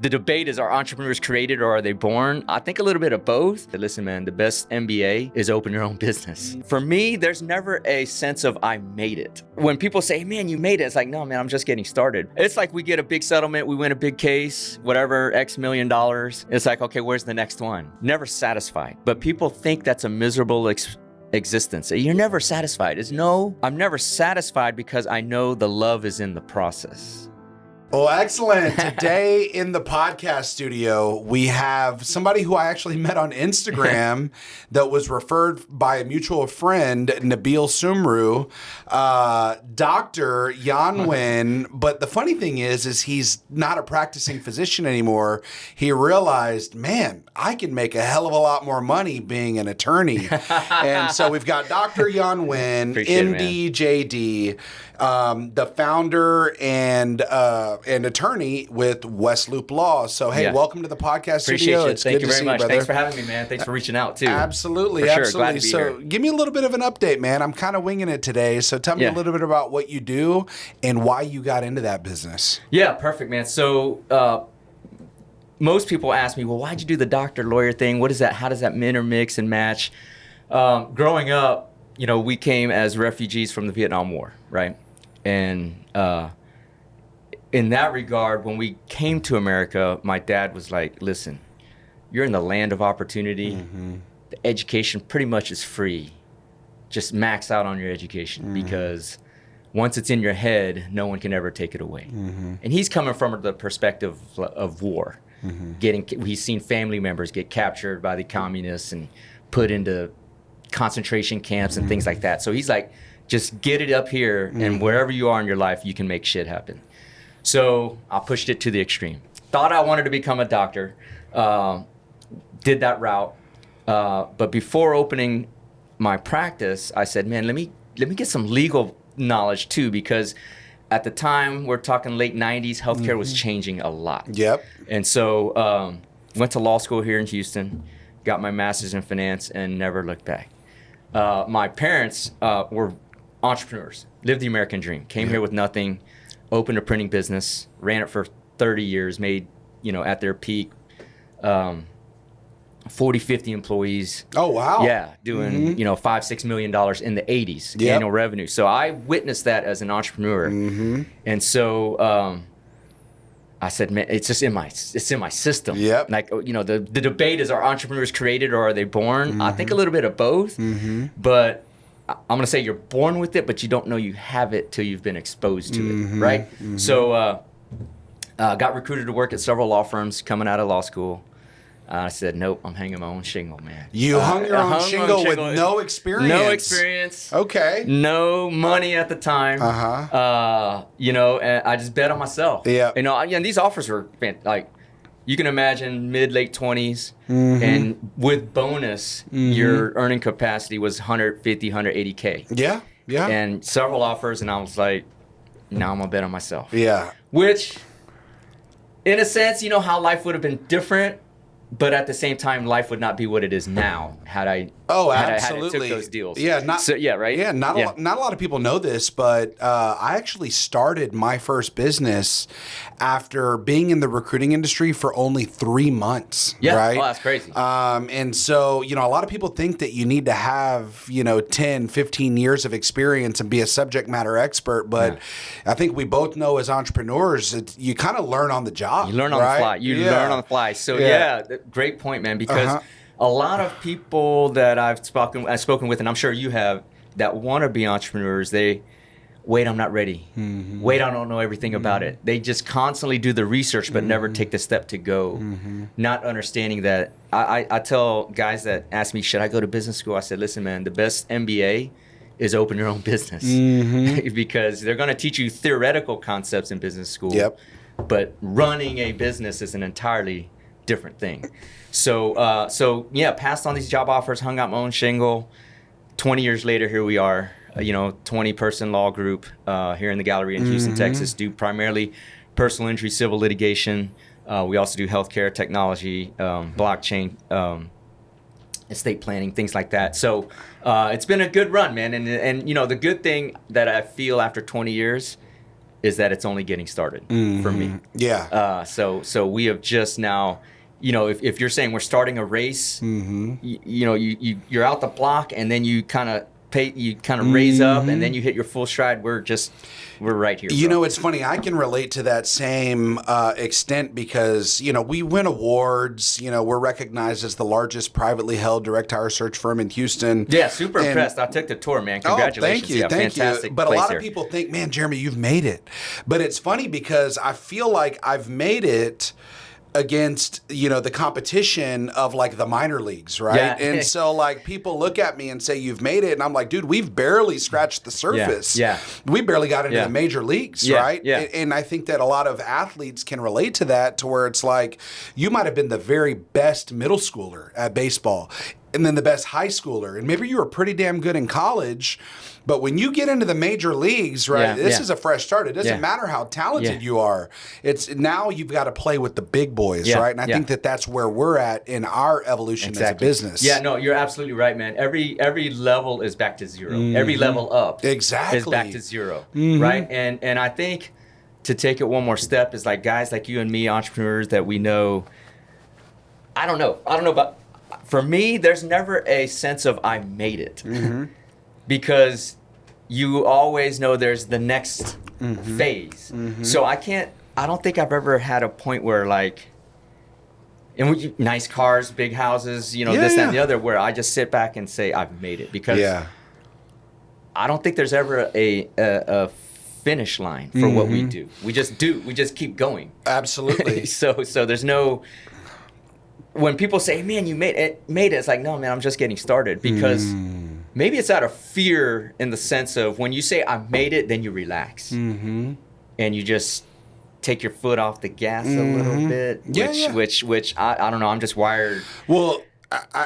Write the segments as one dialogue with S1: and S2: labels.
S1: The debate is, are entrepreneurs created or are they born? I think a little bit of both. Listen, man, the best MBA is open your own business. For me, there's never a sense of I made it. When people say, man, you made it, it's like, no, man, I'm just getting started. It's like we get a big settlement, we win a big case, whatever, X million dollars. It's like, okay, where's the next one? Never satisfied. But people think that's a miserable existence. You're never satisfied. It's no, I'm never satisfied because I know the love is in the process.
S2: Well, excellent. Today in the podcast studio, we have somebody who I actually met on Instagram that was referred by a mutual friend, Nabil Sumru, Dr. Nhan Nguyen. But the funny thing is he's not a practicing physician anymore. He realized, man, I can make a hell of a lot more money being an attorney. And so we've got Dr. Nhan Nguyen, MD, JD, the founder and attorney with West Loop Law. So, hey, welcome to the podcast studio.
S1: It's Thank you very much. Thanks for having me, man. Thanks for reaching out, too.
S2: Absolutely. Absolutely. Glad to be here. Give me a little bit of an update, man. I'm kind of winging it today. So tell me a little bit about what you do and why you got into that business.
S1: Yeah, perfect, man. So most people ask me, well, why'd you do the doctor-lawyer thing? What is that? How does that intermix and match? Growing up, you know, we came as refugees from the Vietnam War, right? And in that regard, when we came to America, my dad was like, listen, you're in the land of opportunity. Mm-hmm. The education pretty much is free. Just max out on your education because once it's in your head, no one can ever take it away. Mm-hmm. And he's coming from the perspective of war. Mm-hmm. He's seen family members get captured by the communists and put into concentration camps and things like that. So he's like, just get it up here and wherever you are in your life, you can make shit happen. So I pushed it to the extreme. Thought I wanted to become a doctor, did that route. But before opening my practice, I said, man, let me get some legal knowledge too, because at the time, we're talking late 90s, healthcare was changing a lot. Yep. And so went to law school here in Houston, got my master's in finance and never looked back. My parents were entrepreneurs, lived the American dream, came here with nothing, opened a printing business, ran it for 30 years, made, at their peak, 40, 50 employees.
S2: Oh, wow.
S1: Yeah, doing, $5-6 million in the 80s annual revenue. So I witnessed that as an entrepreneur. And so I said, man, it's just in my system. Yep. Like, the debate is, are entrepreneurs created or are they born? I think a little bit of both. But I'm going to say you're born with it, but you don't know you have it till you've been exposed to it, right? So got recruited to work at several law firms coming out of law school. I said, nope, I'm hanging my own shingle, man.
S2: You hung your own shingle with no experience?
S1: No experience.
S2: Okay.
S1: No money at the time. And I just bet on myself. Yeah. And these offers were like, you can imagine mid-late 20s, and with bonus, your earning capacity was 150, 180K.
S2: Yeah, yeah.
S1: And several offers, and I was like, now I'm going to bet on myself.
S2: Yeah.
S1: Which, in a sense, how life would have been different, but at the same time, life would not be what it is now had I took those deals.
S2: Yeah,
S1: right?
S2: Yeah, not a lot of people know this, but I actually started my first business after being in the recruiting industry for only 3 months.
S1: Yeah,
S2: right?
S1: Oh, that's crazy.
S2: And so, a lot of people think that you need to have, 10, 15 years of experience and be a subject matter expert, but I think we both know as entrepreneurs, you kind of learn on the job.
S1: You learn on the fly. You learn on the fly. So great point, man, because a lot of people that I've spoken with, and I'm sure you have, that want to be entrepreneurs, wait, I'm not ready. Wait, I don't know everything about it. They just constantly do the research, but never take the step to go, not understanding that. I tell guys that ask me, should I go to business school? I said, listen, man, the best MBA is open your own business because they're going to teach you theoretical concepts in business school, but running a business is an entirely different thing. So passed on these job offers, hung out my own shingle. 20 years later, here we are, 20-person law group here in the Galleria in Houston, Texas, do primarily personal injury, civil litigation. We also do healthcare, technology, blockchain, estate planning, things like that. So it's been a good run, man. And the good thing that I feel after 20 years, is that it's only getting started for me.
S2: Yeah.
S1: So we have just now, if you're saying we're starting a race, you're out the block and then you kind of raise up and then you hit your full stride. We're right here.
S2: It's funny. I can relate to that same extent because, we win awards. We're recognized as the largest privately held direct hire search firm in Houston.
S1: Yeah, super impressed. I took the tour, man. Congratulations.
S2: Oh, thank you. But a lot of people think, man, Jeremy, you've made it. But it's funny because I feel like I've made it against the competition of like the minor leagues, right?
S1: Yeah.
S2: And so like people look at me and say you've made it, and I'm like, dude, we've barely scratched the surface.
S1: Yeah.
S2: We barely got into the major leagues, right?
S1: Yeah.
S2: And I think that a lot of athletes can relate to that, to where it's like you might have been the very best middle schooler at baseball and then the best high schooler, and maybe you were pretty damn good in college. But when you get into the major leagues, right, this is a fresh start. It doesn't matter how talented you are. It's now you've got to play with the big boys, right? And I think that that's where we're at in our evolution as a business.
S1: Yeah, no, you're absolutely right, man. Every level is back to zero. Every level up is back to zero, right? And I think to take it one more step is like guys like you and me, entrepreneurs that we know. I don't know, but for me, there's never a sense of I made it. Because you always know there's the next phase. So I don't think I've ever had a point where like, nice cars, big houses, this, that, and the other, where I just sit back and say, I've made it. Because I don't think there's ever a finish line for what we do. We just do. We just keep going.
S2: Absolutely.
S1: So there's no... When people say, man, you made it, it's like, no, man, I'm just getting started. Because... Maybe it's out of fear in the sense of when you say I made it, then you relax. And you just take your foot off the gas a little bit. Which I don't know, I'm just wired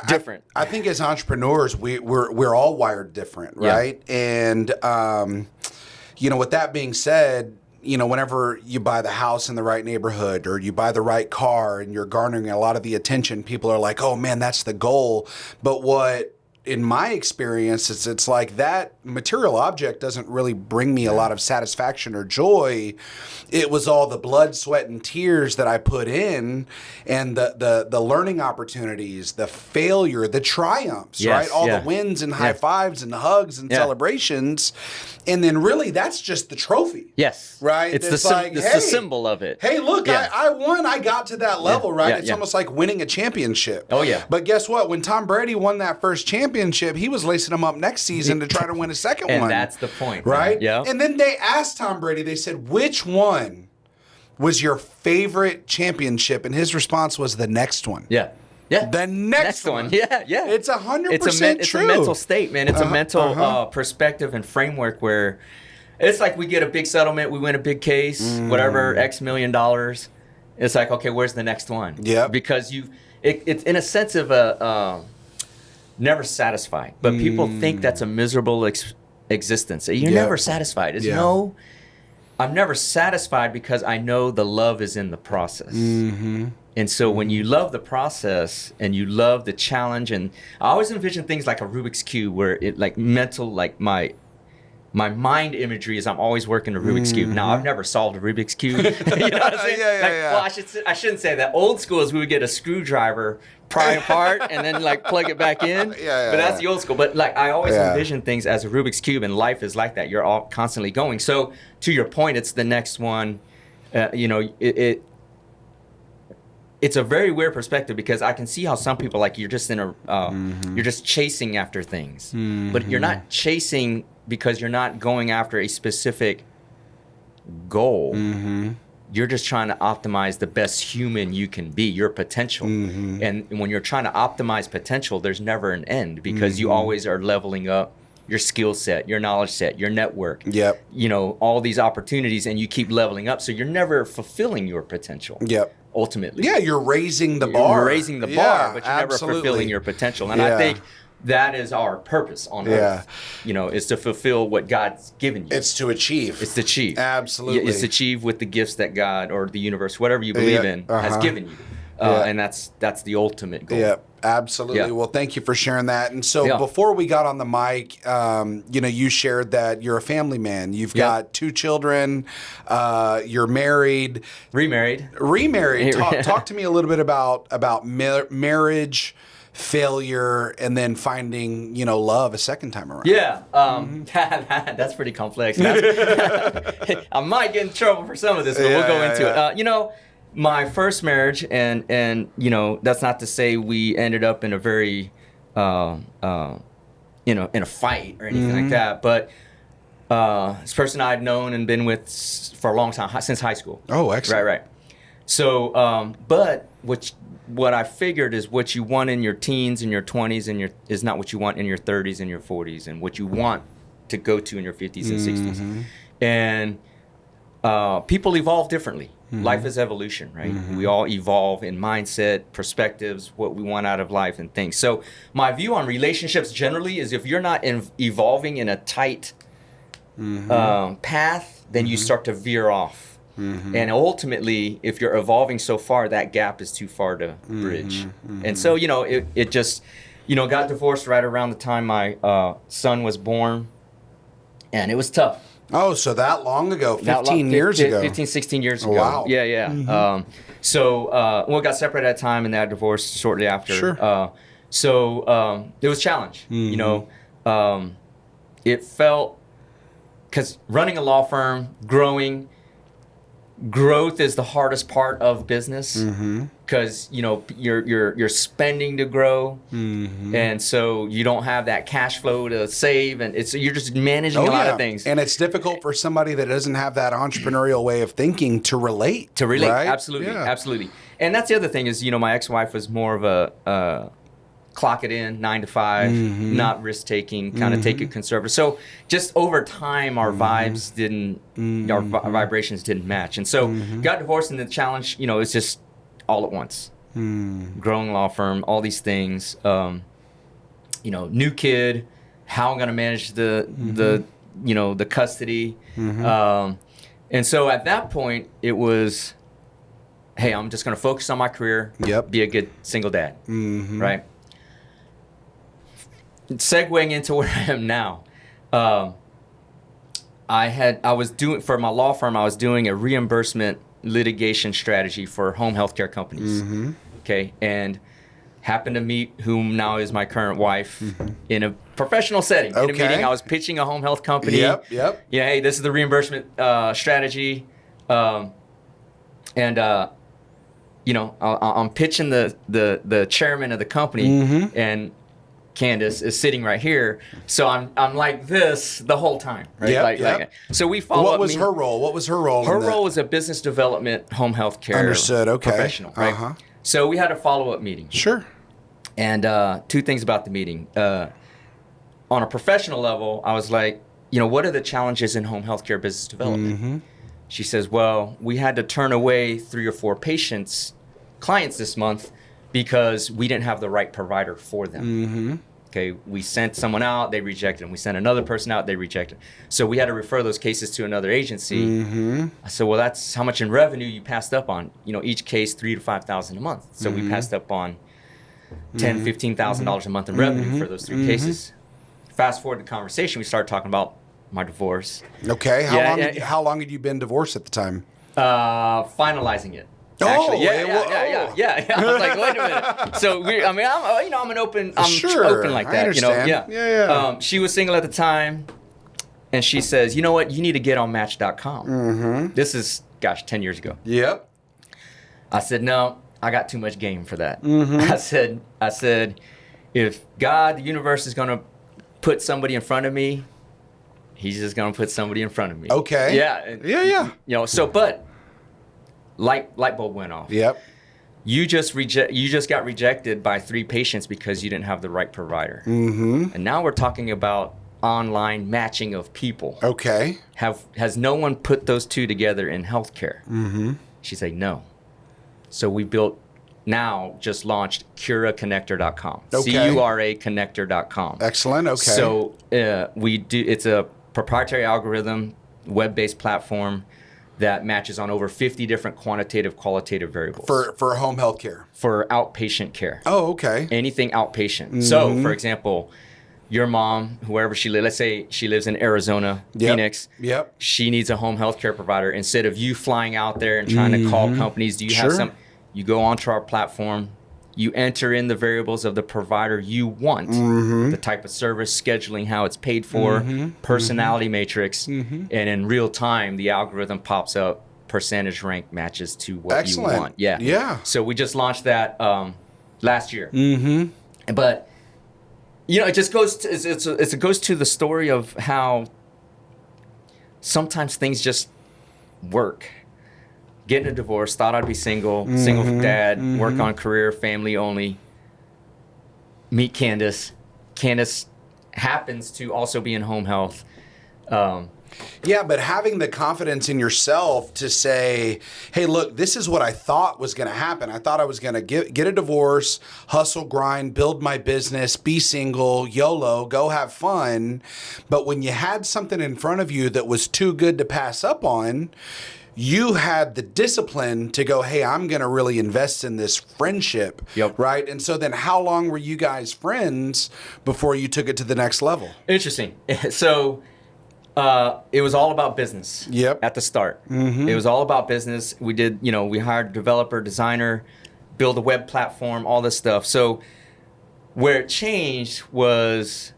S1: different.
S2: I think as entrepreneurs, we're all wired different, right? And, with that being said, whenever you buy the house in the right neighborhood or you buy the right car and you're garnering a lot of the attention, people are like, oh, man, that's the goal. But what... in my experience, it's like that material object doesn't really bring me a lot of satisfaction or joy. It was all the blood, sweat, and tears that I put in, and the learning opportunities, the failure, the triumphs, right? All the wins and high fives and hugs and celebrations. And then really that's just the trophy.
S1: Yes.
S2: Right?
S1: It's the symbol of it.
S2: Hey, look, I won. I got to that level, right? It's almost like winning a championship.
S1: Oh, yeah.
S2: But guess what? When Tom Brady won that first championship, he was lacing them up next season to try to win a second one.
S1: And that's the point.
S2: Right?
S1: Yeah.
S2: And then they asked Tom Brady, they said, which one was your favorite championship? And his response was the next one.
S1: Yeah. Yeah.
S2: The next one.
S1: Yeah.
S2: It's 100% true.
S1: It's a mental state, man. It's a mental perspective and framework where it's like we get a big settlement, we win a big case, whatever, X million dollars. It's like, okay, where's the next one?
S2: Yeah.
S1: Because it's in a sense of never satisfied. But people think that's a miserable existence. You're never satisfied. It's no, I'm never satisfied because I know the love is in the process. And so when you love the process and you love the challenge, and I always envision things like a Rubik's Cube where it like mental, like my mind imagery is I'm always working a Rubik's Cube. Now, I've never solved a Rubik's Cube. You know what I'm saying? Well, I shouldn't say that. Old school is we would get a screwdriver, pry apart, and then like plug it back in. But that's the old school. But like I always envision things as a Rubik's Cube, and life is like that. You're all constantly going. So to your point, it's the next one. It's a very weird perspective because I can see how some people like you're just in a you're just chasing after things, but you're not chasing because you're not going after a specific goal. You're just trying to optimize the best human you can be, your potential. And when you're trying to optimize potential, there's never an end because you always are leveling up your skill set, your knowledge set, your network. All these opportunities, and you keep leveling up. So you're never fulfilling your potential. Ultimately.
S2: Yeah, you're raising the bar.
S1: You're raising the bar, but you're never fulfilling your potential. And I think that is our purpose on earth. Is to fulfill what God's given you.
S2: It's to achieve.
S1: It's to achieve.
S2: Absolutely.
S1: It's to achieve with the gifts that God or the universe, whatever you believe in, has given you. And that's the ultimate goal.
S2: Yeah, absolutely.
S1: Yeah.
S2: Well, thank you for sharing that. And so
S1: Yeah.
S2: before we got on the mic, you shared that you're a family man. You've got 2 children. You're married.
S1: Remarried.
S2: Talk to me a little bit about marriage, failure, and then finding, love a second time around.
S1: Yeah, that's pretty complex. I might get in trouble for some of this, but we'll go into it. My first marriage, and that's not to say we ended up in a very, in a fight or anything like that. But this person I'd known and been with for a long time, since high school.
S2: Oh, excellent.
S1: Right. So, but what I figured is what you want in your teens and your 20s is not what you want in your 30s and your 40s, and what you want to go to in your 50s and 60s. And people evolve differently. Life is evolution, right? We all evolve in mindset, perspectives, what we want out of life and things. So my view on relationships generally is if you're not evolving in a tight path, then you start to veer off. And ultimately, if you're evolving so far, that gap is too far to bridge. And so, it just, got divorced right around the time my son was born. And it was tough.
S2: Oh, so that long ago, 15 years ago.
S1: 15, 16 years ago.
S2: Wow.
S1: Yeah. So, got separated at that time and then divorced shortly after.
S2: Sure.
S1: So it was a challenge. It felt, because running a law firm, growth is the hardest part of business, because you're spending to grow, and so you don't have that cash flow to save, and you're just managing a lot of things.
S2: And it's difficult for somebody that doesn't have that entrepreneurial way of thinking to relate. Right?
S1: Absolutely. And that's the other thing is, my ex-wife was more of a clock it in, 9 to 5, not risk taking, kind of take it conservative. So just over time, our vibes our vibrations didn't match. And so got divorced, and the challenge, it's just all at once. Growing law firm, all these things, new kid, how I'm going to manage the custody. And so at that point, it was, hey, I'm just going to focus on my career, be a good single dad, right? Segueing into where I am now, I was doing, for my law firm, I was doing a reimbursement litigation strategy for home healthcare companies. Okay, and happened to meet whom now is my current wife in a professional setting. In a meeting, I was pitching a home health company.
S2: Yep.
S1: Yeah, hey, this is the reimbursement strategy, I'm pitching the chairman of the company, and Candace is sitting right here, so I'm like this the whole time, right? Like, so we follow.
S2: What was her role?
S1: Her role was a business development home health care professional, right? So we had a follow-up meeting.
S2: Sure.
S1: And 2 things about the meeting. On a professional level, I was like, what are the challenges in home health care business development? She says, well, we had to turn away 3 or 4 clients this month because we didn't have the right provider for them. Okay, we sent someone out, they rejected them. We sent another person out, they rejected. So we had to refer those cases to another agency. I said, well, that's how much in revenue you passed up on. Each case $3,000 to $5,000 a month. So we passed up on $10,000, $15,000 a month in revenue for those 3 cases. Fast forward the conversation, we started talking about my divorce.
S2: Okay, how long had you been divorced at the time?
S1: Finalizing it. Actually, yeah. I was like, wait a minute. So I'm an open, open like that.
S2: Yeah.
S1: She was single at the time, and she says, you know what? You need to get on Match.com. This is, 10 years ago.
S2: Yep.
S1: I said, no, I got too much game for that. I said, if God, the universe, is going to put somebody in front of me, He's just going to put somebody in front of me.
S2: Okay.
S1: Yeah. But light bulb went off.
S2: Yep.
S1: You just got rejected by 3 patients because you didn't have the right provider. And now we're talking about online matching of people.
S2: Okay.
S1: Has no one put those 2 together in healthcare? She said no. So we just launched CuraConnector.com.
S2: Okay.
S1: CuraConnector.com.
S2: Excellent. Okay.
S1: So it's a proprietary algorithm, web-based platform. that matches on over 50 different quantitative, qualitative variables
S2: For home health care.
S1: for outpatient care.
S2: Oh, okay.
S1: Anything outpatient. So, for example, your mom, wherever she lives, let's say she lives in Arizona, Phoenix.
S2: Yep.
S1: She needs a home health care provider. Instead of you flying out there and trying to call companies, do you have some? You go onto our platform. You enter in the variables of the provider you want, the type of service, scheduling, how it's paid for, personality matrix, and in real time, the algorithm pops up, percentage rank matches to what you want.
S2: Yeah.
S1: So we just launched that last year. But, you know, it just goes to, it goes to the story of how sometimes things just work. Getting a divorce, thought I'd be single dad, work on career, family only. Meet Candace. Candace happens to also be in home health.
S2: Yeah, but having the confidence in yourself to say, hey, look, this is what I thought was going to happen. I thought I was going to get a divorce, hustle, grind, build my business, be single, YOLO, go have fun. But when you had something in front of you that was too good to pass up on, you had the discipline to go, hey, I'm going to really invest in this friendship, right? And so then how long were you guys friends before you took it to the next level?
S1: Interesting. So it was all about business at the start. It was all about business. We did, you know, we hired a developer, designer, build a web platform, all this stuff. So where it changed was,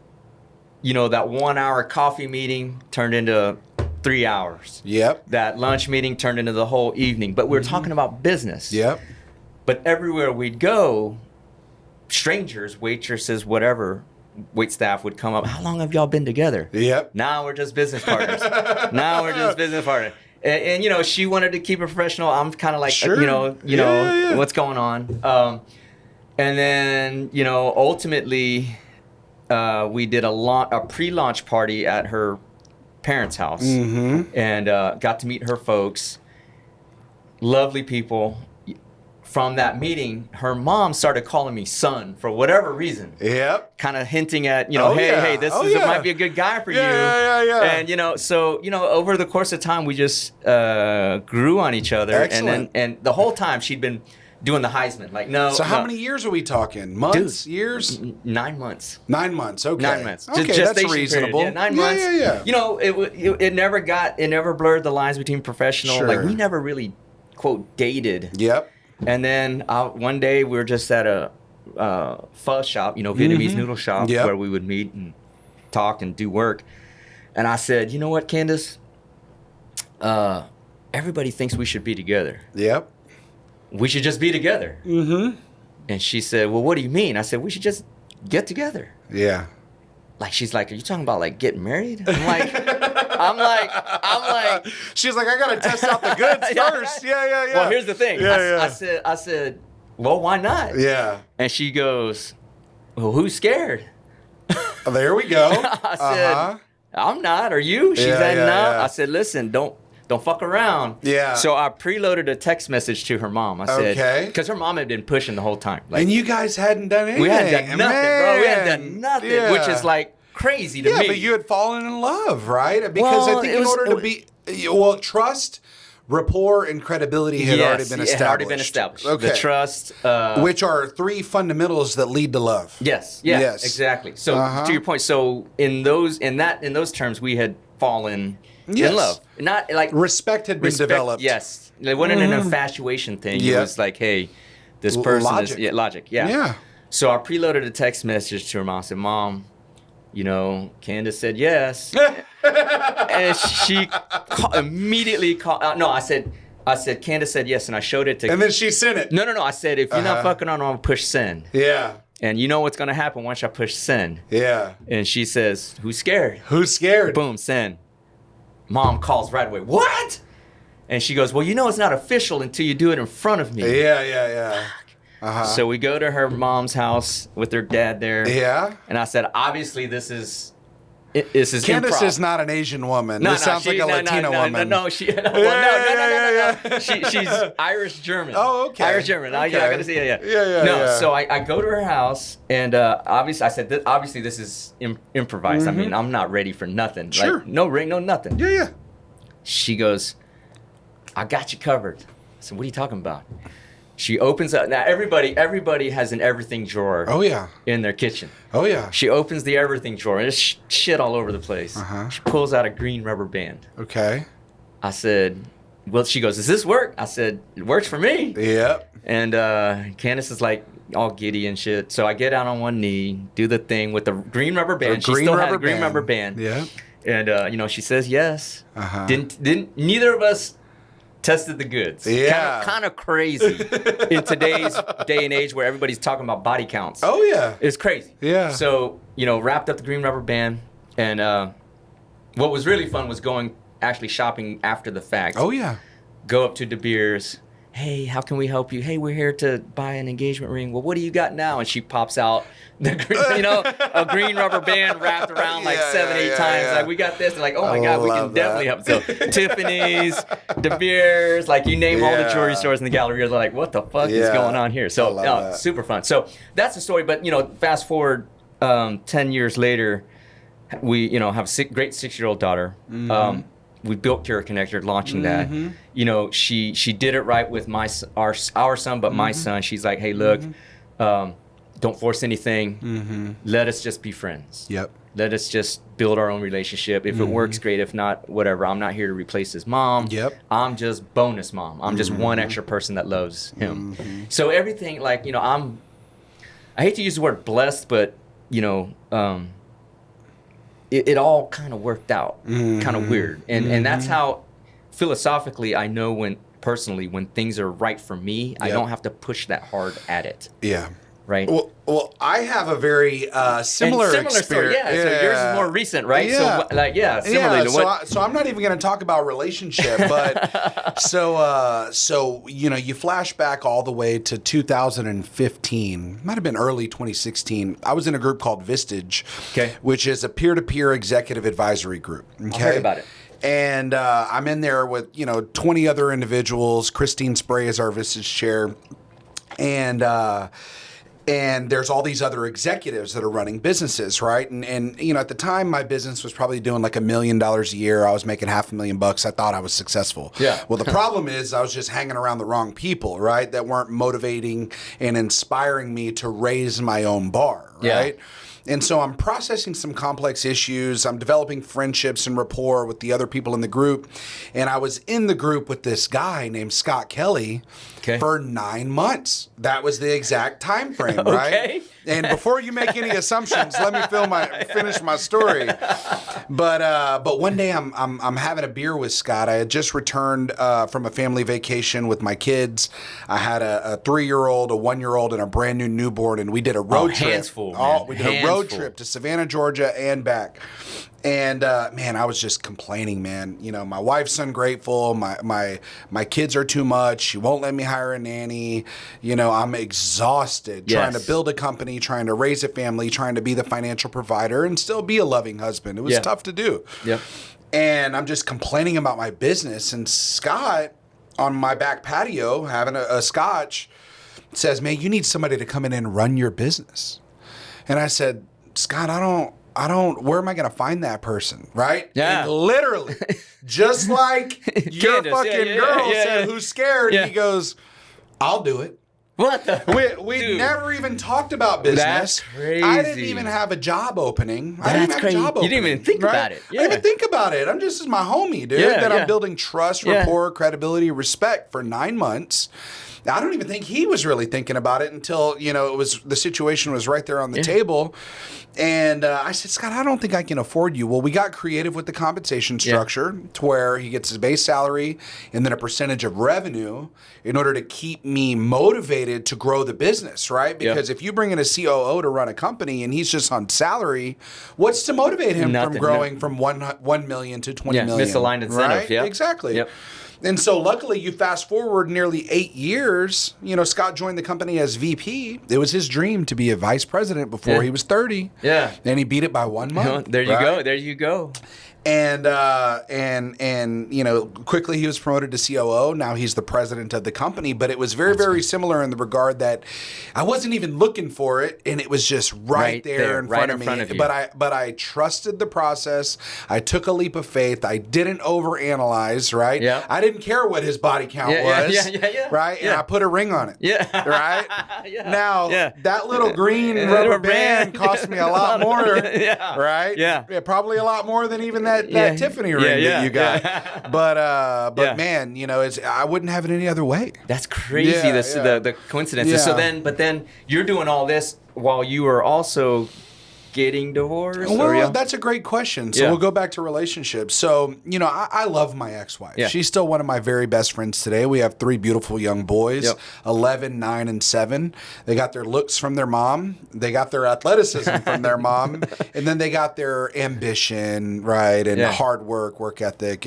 S1: you know, that 1 hour coffee meeting turned into 3 hours. That lunch meeting turned into the whole evening. But we were talking about business. But everywhere we'd go, strangers, waitresses, whatever, wait staff would come up. How long have y'all been together? Now we're just business partners. And, you know, she wanted to keep it professional. I'm kind of like, you know, what's going on? And then, you know, ultimately, we did a pre-launch party at her parents' house and got to meet her folks. Lovely people. From that meeting, her mom started calling me son for whatever reason. Kind of hinting at, you know, hey, this might be a good guy for you. And, you know, so, you know, over the course of time, we just grew on each other. And the whole time she'd been doing the Heisman. Like, no.
S2: So how many years are we talking? Months? Years?
S1: 9 months.
S2: 9 months. Okay.
S1: 9 months.
S2: Okay, that's reasonable.
S1: Yeah, 9 months. You know, it never blurred the lines between professional. Like, we never really, quote, dated. And then one day we were just at a pho shop, you know, Vietnamese noodle shop, where we would meet and talk and do work. And I said, you know what, Candace? Everybody thinks we should be together. We should just be together. And she said, well, what do you mean? I said, we should just get together. Like, she's like, are you talking about like getting married? I'm like,
S2: she's like, I got to test out the goods first.
S1: Well, here's the thing. I said, well, why not? And she goes, well, who's scared?
S2: There we go.
S1: I said, I'm not. Are you? She said, no. I said, listen, don't fuck around. So I preloaded a text message to her mom. I said, because her mom had been pushing the whole time. Like,
S2: and you guys hadn't done anything.
S1: We hadn't done nothing, bro. We hadn't done nothing, which is like crazy to me.
S2: Yeah, but you had fallen in love, right? Because I think in order to be, trust, rapport, and credibility had already been established.
S1: It had already been established.
S2: Okay.
S1: The trust.
S2: Which are 3 fundamentals that lead to love.
S1: Yes, exactly. So to your point, so in those terms, we had fallen in love. Not like
S2: respect had been developed.
S1: Yes. It wasn't an infatuation thing. It was like, hey, this person is logic. So I preloaded a text message to her mom. I said, Mom, you know, Candace said yes. And she immediately called. No, I said, Candace said yes, and I showed it to.
S2: And then she sent it.
S1: No. I said, if you're not fucking on, I'm gonna push send. And you know what's gonna happen once I push send. And she says, who's scared?
S2: Who's scared?
S1: Boom, send. Mom calls right away. What? And she goes, well, you know it's not official until you do it in front of me. So we go to her mom's house with her dad there. And I said, obviously this is Candace
S2: improv. Is not an Asian woman. This sounds like a Latina woman.
S1: No, she's Irish German.
S2: Oh, okay.
S1: Irish German. I gotta see it. So I go to her house, and obviously I said, obviously this is improvised. I mean, I'm not ready for nothing. Like, no ring, no nothing. She goes, I got you covered. I said, what are you talking about? She opens up. Now, everybody has an everything drawer
S2: Oh, yeah.
S1: in their kitchen.
S2: Oh, yeah.
S1: She opens the everything drawer, and there's shit all over the place. She pulls out a green rubber band.
S2: Okay.
S1: I said, well, she goes, does this work? I said, it works for me.
S2: Yep.
S1: And Candace is like all giddy and shit. So I get out on one knee, do the thing with the green rubber band. She still had a green rubber band.
S2: Yeah.
S1: And, she says yes. Neither of us tested the goods.
S2: Yeah.
S1: Kind of crazy in today's day and age where everybody's talking about body counts.
S2: Oh, yeah.
S1: It's crazy.
S2: Yeah.
S1: So, wrapped up the green rubber band. And what was really fun was actually shopping after the fact.
S2: Oh, yeah.
S1: Go up to De Beers. Hey, how can we help you? Hey, we're here to buy an engagement ring. Well, what do you got now? And she pops out the green, a green rubber band wrapped around like 7-8 times. Like, we got this. And like, oh my God, we can definitely help. So Tiffany's, De Beers, like you name all the jewelry stores in the gallery. They're like, what the fuck is going on here? So super fun. So that's the story. But fast forward 10 years later, we have a great 6-year-old daughter. We built Cura Connector, launching that. She did it right with our son, but my son, she's like, hey, look, don't force anything. Let us just be friends.
S2: Yep.
S1: Let us just build our own relationship. If it works, great. If not, whatever. I'm not here to replace his mom.
S2: Yep.
S1: I'm just bonus mom. I'm just one extra person that loves him. So everything, like, I hate to use the word blessed, but, it all kind of worked out, kind of weird. And that's how, philosophically, I know when things are right for me, I don't have to push that hard at it.
S2: Yeah.
S1: Right?
S2: Well, I have a very similar experience.
S1: Story, yeah. So yours is more recent, right?
S2: Yeah.
S1: So, similarly to what...
S2: So I'm not even going to talk about relationship, but so you flash back all the way to 2015, might have been early 2016. I was in a group called Vistage, which is a peer-to-peer executive advisory group. Okay?
S1: I heard about it.
S2: And I'm in there with 20 other individuals. Christine Spray is our Vistage chair, and there's all these other executives that are running businesses, right? And at the time, my business was probably doing like $1 million a year. I was making $500,000. I thought I was successful.
S1: Yeah.
S2: Well, the problem is I was just hanging around the wrong people, right? That weren't motivating and inspiring me to raise my own bar, right? Yeah. And so I'm processing some complex issues. I'm developing friendships and rapport with the other people in the group. And I was in the group with this guy named Scott Kelly for 9 months. That was the exact time frame, right?
S1: Okay.
S2: And before you make any assumptions, let me finish my story. But one day I'm having a beer with Scott. I had just returned from a family vacation with my kids. I had a 3-year-old, a 1-year-old, and a brand new newborn, and we did a road trip.
S1: Hands full, man.
S2: We did a road trip to Savannah, Georgia, and back. And man, I was just complaining, man. My wife's ungrateful. My kids are too much. She won't let me hire a nanny. I'm exhausted trying to build a company, trying to raise a family, trying to be the financial provider, and still be a loving husband. It was tough to do.
S1: Yeah.
S2: And I'm just complaining about my business. And Scott, on my back patio, having a scotch, says, "Man, you need somebody to come in and run your business." And I said, "Scott, I don't, where am I going to find that person?" Right?
S1: Yeah.
S2: And literally, just like your
S1: Candace,
S2: fucking girl said, who's scared?
S1: Yeah.
S2: He goes, "I'll do it."
S1: What the?
S2: We never even talked about business.
S1: That's crazy.
S2: I didn't even have a job opening.
S1: That's crazy. You didn't even think about it. Yeah.
S2: I didn't even think about it. I'm just as my homie, dude. I'm building trust, rapport, credibility, respect for 9 months. I don't even think he was really thinking about it until, the situation was right there on the table. And I said, "Scott, I don't think I can afford you." Well, we got creative with the compensation structure to where he gets his base salary and then a percentage of revenue in order to keep me motivated to grow the business, right? Because if you bring in a COO to run a company and he's just on salary, what's to motivate him from growing from 1 million to 20 million?
S1: Misaligned incentive,
S2: right? Exactly. Yep. And so luckily, you fast forward nearly 8 years, Scott joined the company as VP. It was his dream to be a vice president before he was 30.
S1: Yeah.
S2: And he beat it by 1 month.
S1: There you go.
S2: And you know, quickly he was promoted to COO. Now he's the president of the company. But it was very similar in the regard that I wasn't even looking for it, and it was just right there in front of me. But I trusted the process. I took a leap of faith. I didn't overanalyze. Right.
S1: Yeah.
S2: I didn't care what his body count was. Right. And I put a ring on it.
S1: Yeah.
S2: Right.
S1: Yeah.
S2: Now that little green rubber band cost me a lot more. Right.
S1: Yeah.
S2: Probably a lot more than even that Tiffany ring that you got. But man, you know, I wouldn't have it any other way.
S1: That's crazy. The coincidences.
S2: Yeah.
S1: But then you're doing all this while you are also getting divorced.
S2: Well, that's a great question. So we'll go back to relationships. So, you know, I love my ex-wife. Yeah. She's still one of my very best friends today. We have 3 beautiful young boys, 11, 9, and 7. They got their looks from their mom. They got their athleticism from their mom. And then they got their ambition, right? And hard work ethic,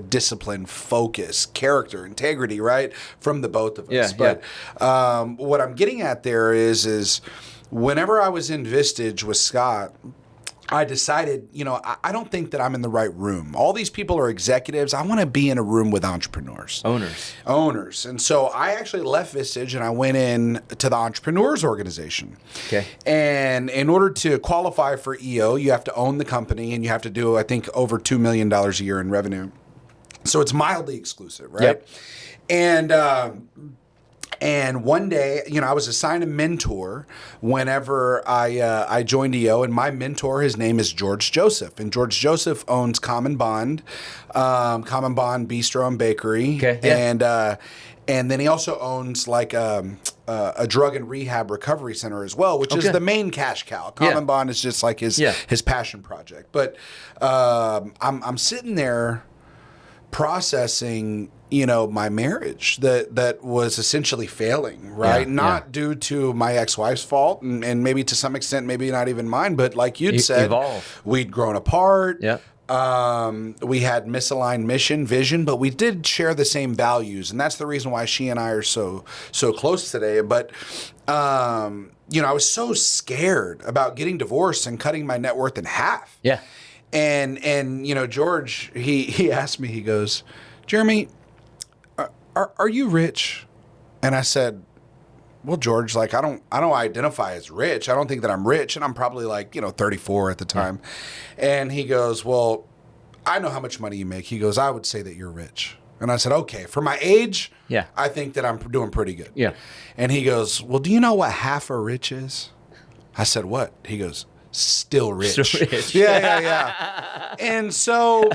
S2: discipline, focus, character, integrity, right? From the both of us. But what I'm getting at there is whenever I was in Vistage with Scott, I decided, you know, I don't think that I'm in the right room. All these people are executives. I want to be in a room with entrepreneurs. Owners. And so I actually left Vistage and I went in to the Entrepreneurs Organization.
S1: Okay.
S2: And in order to qualify for EO, you have to own the company and you have to do, I think, over $2 million a year in revenue. So it's mildly exclusive, right? Yep. And one day, you know, I was assigned a mentor whenever I joined EO, and my mentor, his name is George Joseph, and George Joseph owns Common Bond Bistro and Bakery, and then he also owns like a drug and rehab recovery center as well, which is the main cash cow. Common Bond is just like his passion project. But I'm sitting there processing, you know, my marriage that was essentially failing, right? Not due to my ex-wife's fault, and maybe to some extent, maybe not even mine, but like you'd said, we'd grown apart. We had misaligned mission, vision, but we did share the same values, and that's the reason why she and I are so close today. But you know, I was so scared about getting divorced and cutting my net worth in half. And you know, George, he asked me, he goes, Jeremy, are you rich? And I said, well, George, like, I don't identify as rich. I don't think that I'm rich. And I'm probably like, you know, 34 at the time. And he goes, well, I know how much money you make. He goes, I would say that you're rich. And I said, okay, for my age, I think that I'm doing pretty good. And he goes, well, do you know what half a rich is? I said, what? He goes, still rich. And so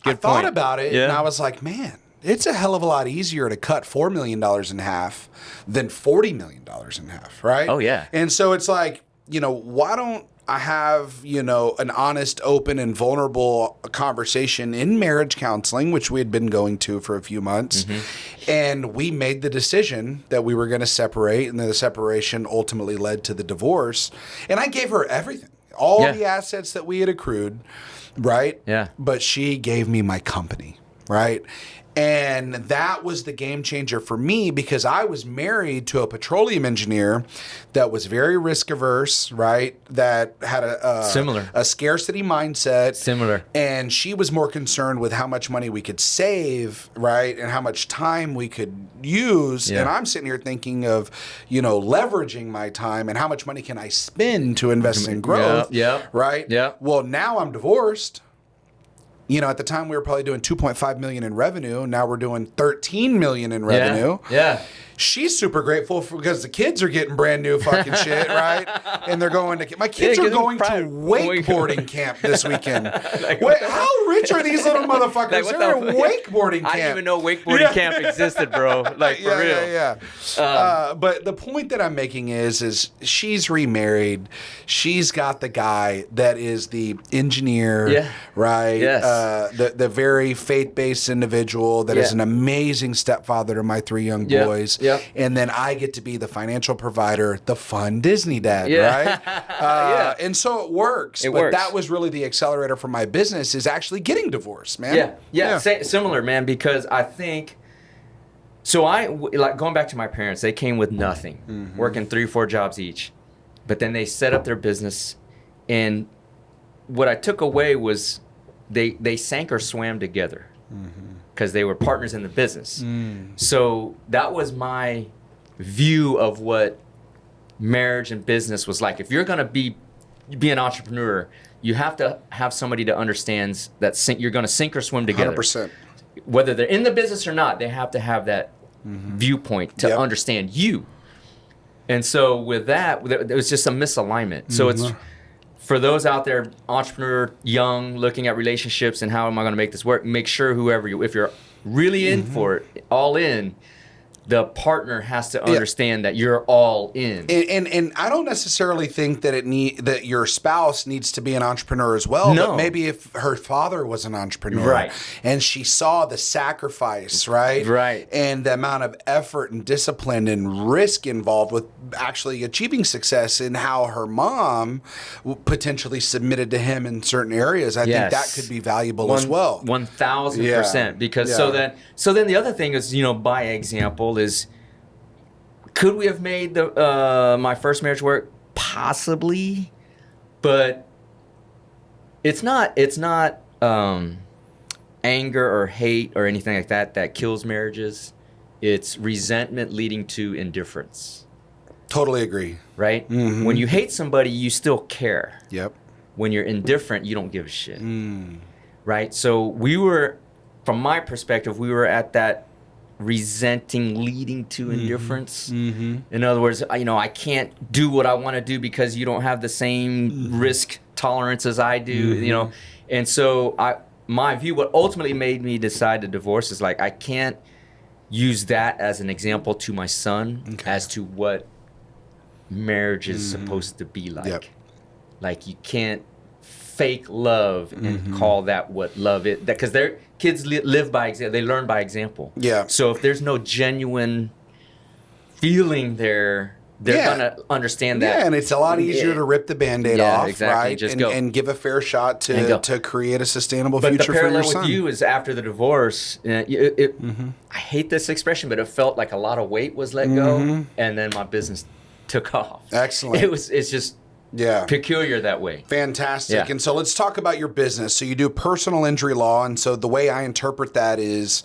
S2: I thought about it, and I was like, man, it's a hell of a lot easier to cut $4 million in half than $40 million in half, right?
S1: Oh, yeah.
S2: And so it's like, you know, why don't I have, you know, an honest, open, and vulnerable conversation in marriage counseling, which we had been going to for a few months. And we made the decision that we were going to separate, and then the separation ultimately led to the divorce. And I gave her everything, all the assets that we had accrued, right? But she gave me my company, right? And that was the game changer for me, because I was married to a petroleum engineer that was very risk averse, right? That had a scarcity mindset. And she was more concerned with how much money we could save, right? And how much time we could use. And I'm sitting here thinking of, you know, leveraging my time and how much money can I spend to invest in growth, right? Well, now I'm divorced. You know, at the time we were probably doing 2.5 million in revenue. Now we're doing 13 million in revenue. She's super grateful because the kids are getting brand new fucking shit, right? And they're going to my kids are going to wakeboarding camp this weekend. Wait, how rich are these little motherfuckers? They're in wakeboarding camp.
S1: I didn't even know wakeboarding camp existed, bro. Like for real.
S2: But the point that I'm making is she's remarried. She's got the guy that is the engineer, right? The very faith-based individual that is an amazing stepfather to my 3 young boys. And then I get to be the financial provider, the fun Disney dad, right? And so it works. But that was really the accelerator for my business, is actually getting divorced, man.
S1: Similar, man, because I think... So like going back to my parents, they came with nothing, working 3 or 4 jobs each. But then they set up their business. And what I took away was they sank or swam together because they were partners in the business. So that was my view of what marriage and business was like. If you're going to be an entrepreneur, you have to have somebody that understands that you're going to sink or swim together.
S2: 100%.
S1: Whether they're in the business or not, they have to have that viewpoint to understand you. And so with that, there was just a misalignment. So it's for those out there, entrepreneur, young, looking at relationships and how am I going to make this work, make sure if you're really in for it, all in, the partner has to understand that you're all in.
S2: And I don't necessarily think that that your spouse needs to be an entrepreneur as well.
S1: No.
S2: But maybe if her father was an entrepreneur,
S1: Right.
S2: and she saw the sacrifice, right, and the amount of effort and discipline and risk involved with actually achieving success, and how her mom potentially submitted to him in certain areas, I think that could be valuable as well.
S1: 1,000%. Because so then the other thing is, by example, is could we have made my first marriage work? Possibly, but it's not anger or hate or anything like that kills marriages. It's resentment leading to indifference.
S2: Totally agree.
S1: Right? When you hate somebody, you still care.
S2: Yep.
S1: When you're indifferent, you don't give a shit. Right? So from my perspective, we were at that resenting leading to indifference. In other words, I can't do what I want to do because you don't have the same risk tolerance as I do, And so my view, what ultimately made me decide to divorce is like, I can't use that as an example to my son as to what marriage is supposed to be like.
S2: Yep.
S1: Like, you can't fake love and call that what love is, because their kids live by example. They learn by example.
S2: Yeah.
S1: So if there's no genuine feeling there, they're gonna understand that.
S2: Yeah, and it's a lot easier to rip the Band-Aid off,
S1: exactly.
S2: right?
S1: Just
S2: and give a fair shot to create a sustainable future for your son.
S1: But the parallel with you is after the divorce, I hate this expression, but it felt like a lot of weight was let go, and then my business took off.
S2: Excellent.
S1: It's just peculiar that way.
S2: Fantastic.
S1: Yeah.
S2: And so let's talk about your business. So you do personal injury law, and so the way I interpret that is,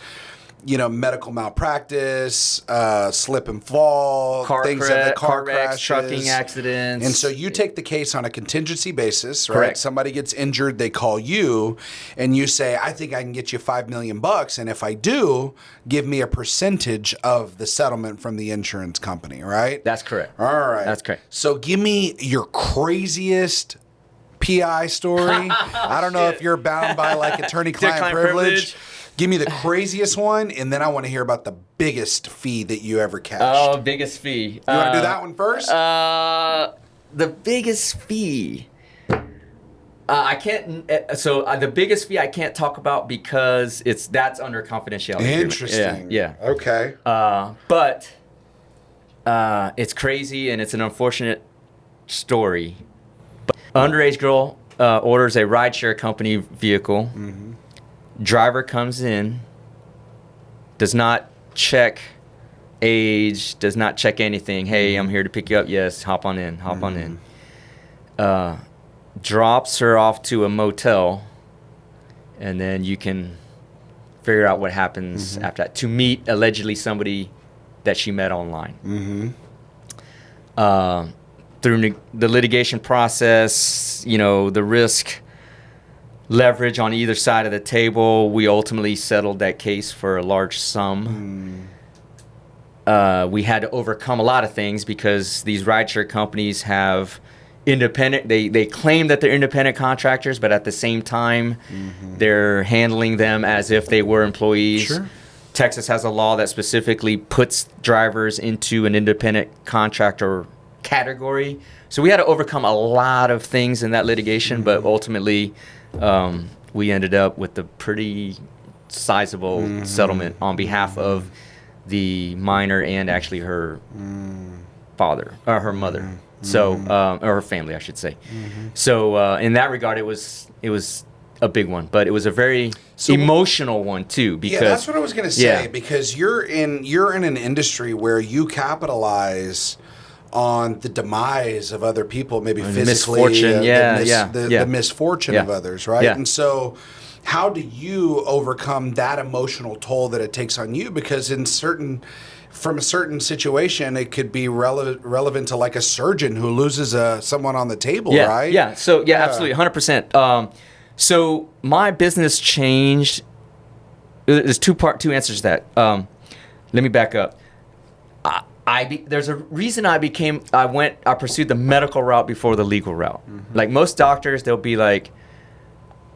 S2: medical malpractice, slip and fall,
S1: Car wrecks,
S2: crashes,
S1: trucking accidents.
S2: And so you take the case on a contingency basis, right?
S1: Correct.
S2: Somebody gets injured, they call you, and you say, I think I can get you $5 million, and if I do, give me a percentage of the settlement from the insurance company, right?
S1: That's correct.
S2: All right.
S1: That's correct.
S2: So give me your craziest PI story. I don't know if you're bound by like attorney-client privilege. Give me the craziest one, and then I want to hear about the biggest fee that you ever cashed.
S1: Oh, biggest fee.
S2: You want to do that one first?
S1: The biggest fee. I can't. So the biggest fee I can't talk about because that's under confidentiality.
S2: Interesting.
S1: Yeah.
S2: Okay.
S1: But it's crazy and it's an unfortunate story. But underage girl orders a rideshare company vehicle. Driver comes in, does not check age, does not check anything. Hey, I'm here to pick you up. Yes, hop on in. Drops her off to a motel, and then you can figure out what happens after that. To meet allegedly somebody that she met online. Through the litigation process, the risk leverage on either side of the table, we ultimately settled that case for a large sum. We had to overcome a lot of things because these rideshare companies have independent, they claim that they're independent contractors, but at the same time, they're handling them as if they were employees.
S2: Sure.
S1: Texas has a law that specifically puts drivers into an independent contractor category. So we had to overcome a lot of things in that litigation, but ultimately, we ended up with a pretty sizable settlement on behalf of the minor and actually her father or her mother. So, or her family, I should say. So, in that regard, it was a big one, but it was a very emotional one too. Because
S2: that's what I was going to say. Because you're in an industry where you capitalize on the demise of other people, maybe physically,
S1: misfortune,
S2: the misfortune of others, right?
S1: Yeah.
S2: And so How do you overcome that emotional toll that it takes on you? Because from a certain situation, it could be relevant to like a surgeon who loses someone on the table, right?
S1: Yeah. So absolutely, 100%. So my business changed. There's two answers to that. Let me back up. There's a reason I pursued the medical route before the legal route. Mm-hmm. Like most doctors,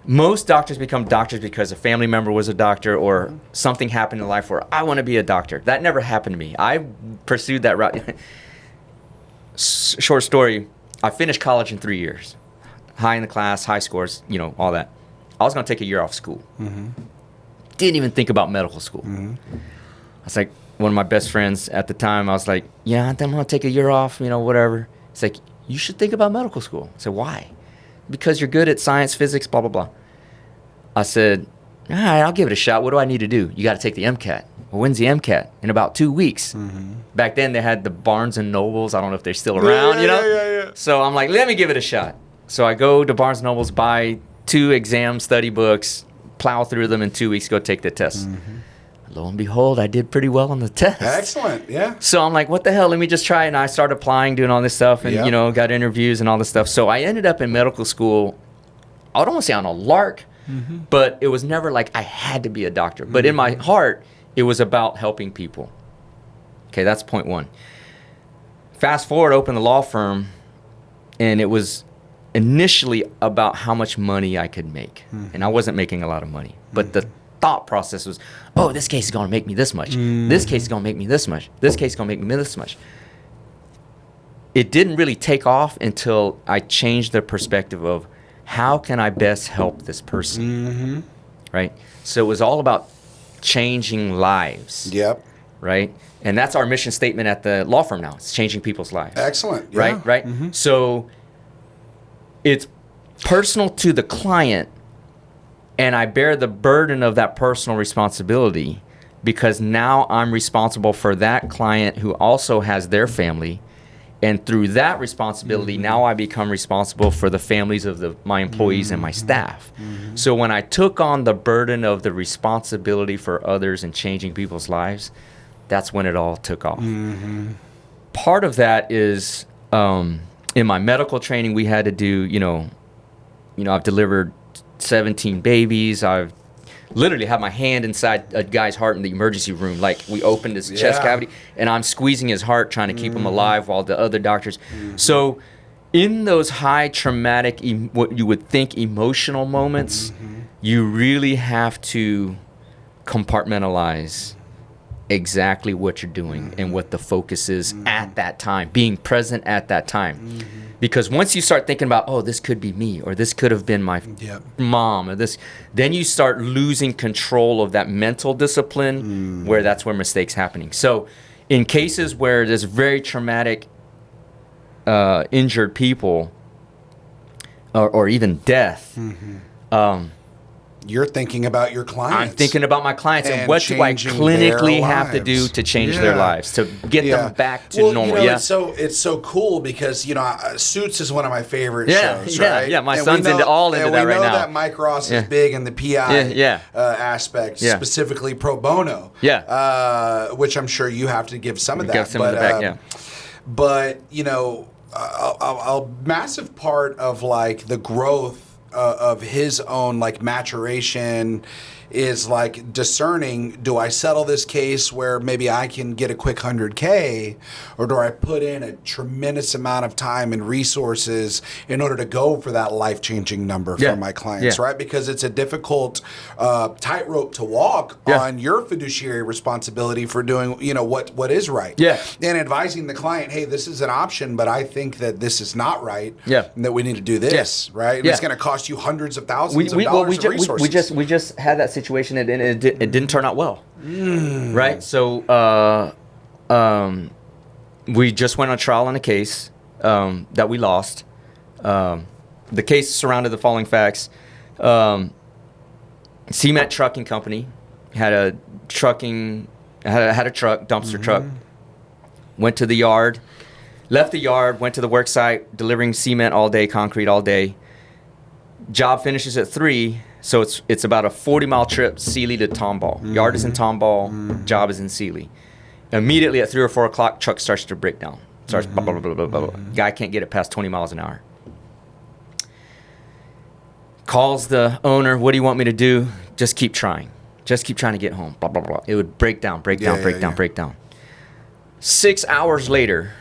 S1: most doctors become doctors because a family member was a doctor or something happened in life where I want to be a doctor. That never happened to me. I pursued that route. Short story, I finished college in 3 years. High in the class, high scores, all that. I was going to take a year off school. Mm-hmm. Didn't even think about medical school. Mm-hmm. I was like, one of my best friends at the time, I was like, yeah, I'm going to take a year off, whatever. It's like, you should think about medical school. I said, why? Because you're good at science, physics, blah, blah, blah. I said, all right, I'll give it a shot. What do I need to do? You got to take the MCAT. Well, when's the MCAT? In about 2 weeks. Mm-hmm. Back then, they had the Barnes & Nobles. I don't know if they're still around,
S2: Yeah.
S1: So I'm like, let me give it a shot. So I go to Barnes & Nobles, buy 2 exam study books, plow through them in 2 weeks, go take the test. Mm-hmm. Lo and behold, I did pretty well on the test.
S2: Excellent, yeah.
S1: So I'm like, what the hell? Let me just try it. And I started applying, doing all this stuff, and, got interviews and all this stuff. So I ended up in medical school, I don't want to say on a lark, mm-hmm. but it was never like I had to be a doctor. Mm-hmm. But in my heart, it was about helping people. Okay, that's point one. Fast forward, opened the law firm, and it was initially about how much money I could make. Mm-hmm. And I wasn't making a lot of money. But the thought process was, oh, this case is going to make me this much. Mm. This case is going to make me this much. This case is going to make me this much. It didn't really take off until I changed the perspective of how can I best help this person, mm-hmm. right? So it was all about changing lives.
S2: Yep.
S1: Right? And that's our mission statement at the law firm now. It's changing people's lives.
S2: Excellent. Yeah.
S1: Right? Mm-hmm. So it's personal to the client, and I bear the burden of that personal responsibility because now I'm responsible for that client who also has their family. And through that responsibility, mm-hmm. now I become responsible for the families of my employees mm-hmm. and my staff. Mm-hmm. So when I took on the burden of the responsibility for others and changing people's lives, that's when it all took off. Mm-hmm. Part of that is in my medical training, we had to do, I've delivered 17 babies. I've literally had my hand inside a guy's heart in the emergency room. Like we opened his chest cavity and I'm squeezing his heart trying to keep him alive while the other doctors. Mm-hmm. So in those high traumatic, what you would think emotional moments, mm-hmm. you really have to compartmentalize exactly what you're doing mm-hmm. and what the focus is mm-hmm. at that time, being present at that time. Mm-hmm. Because once you start thinking about, oh, this could be me, or this could have been my mom, or this, then you start losing control of that mental discipline where that's where mistakes happening. So in cases where there's very traumatic, injured people, or even death, mm-hmm.
S2: You're thinking about your clients.
S1: I'm thinking about my clients and what do I clinically have to do to change their lives, to get them back to normal.
S2: It's so cool because Suits is one of my favorite shows, right?
S1: Yeah, my son's into that right now.
S2: We know that Mike Ross is big in the PI aspect, specifically pro bono. Which I'm sure you have to give some of that.
S1: Give some of the back,
S2: But a massive part of like the growth of his own like maturation is like discerning, do I settle this case where maybe I can get a quick 100K, or do I put in a tremendous amount of time and resources in order to go for that life-changing number for my clients, right? Because it's a difficult tightrope to walk on your fiduciary responsibility for doing, what is right. And advising the client, hey, this is an option, but I think that this is not right, and that we need to do this, right? And it's going to cost you hundreds of thousands of dollars of resources.
S1: We just had that situation and it didn't turn out well, right? So we just went on trial on a case that we lost. The case surrounded the following facts. Cement Trucking Company had a truck, dumpster truck, went to the yard, left the yard, went to the work site, delivering cement all day, concrete all day. Job finishes at 3, So it's about a 40-mile trip, Sealy to Tomball. Yard is in Tomball, job is in Sealy. Immediately at 3 or 4 o'clock, truck starts to break down. Starts blah, blah, blah, blah, blah, blah. Guy can't get it past 20 miles an hour. Calls the owner, what do you want me to do? Just keep trying. Just keep trying to get home. Blah, blah, blah. It would break down, break down, break down, break down. 6 hours later,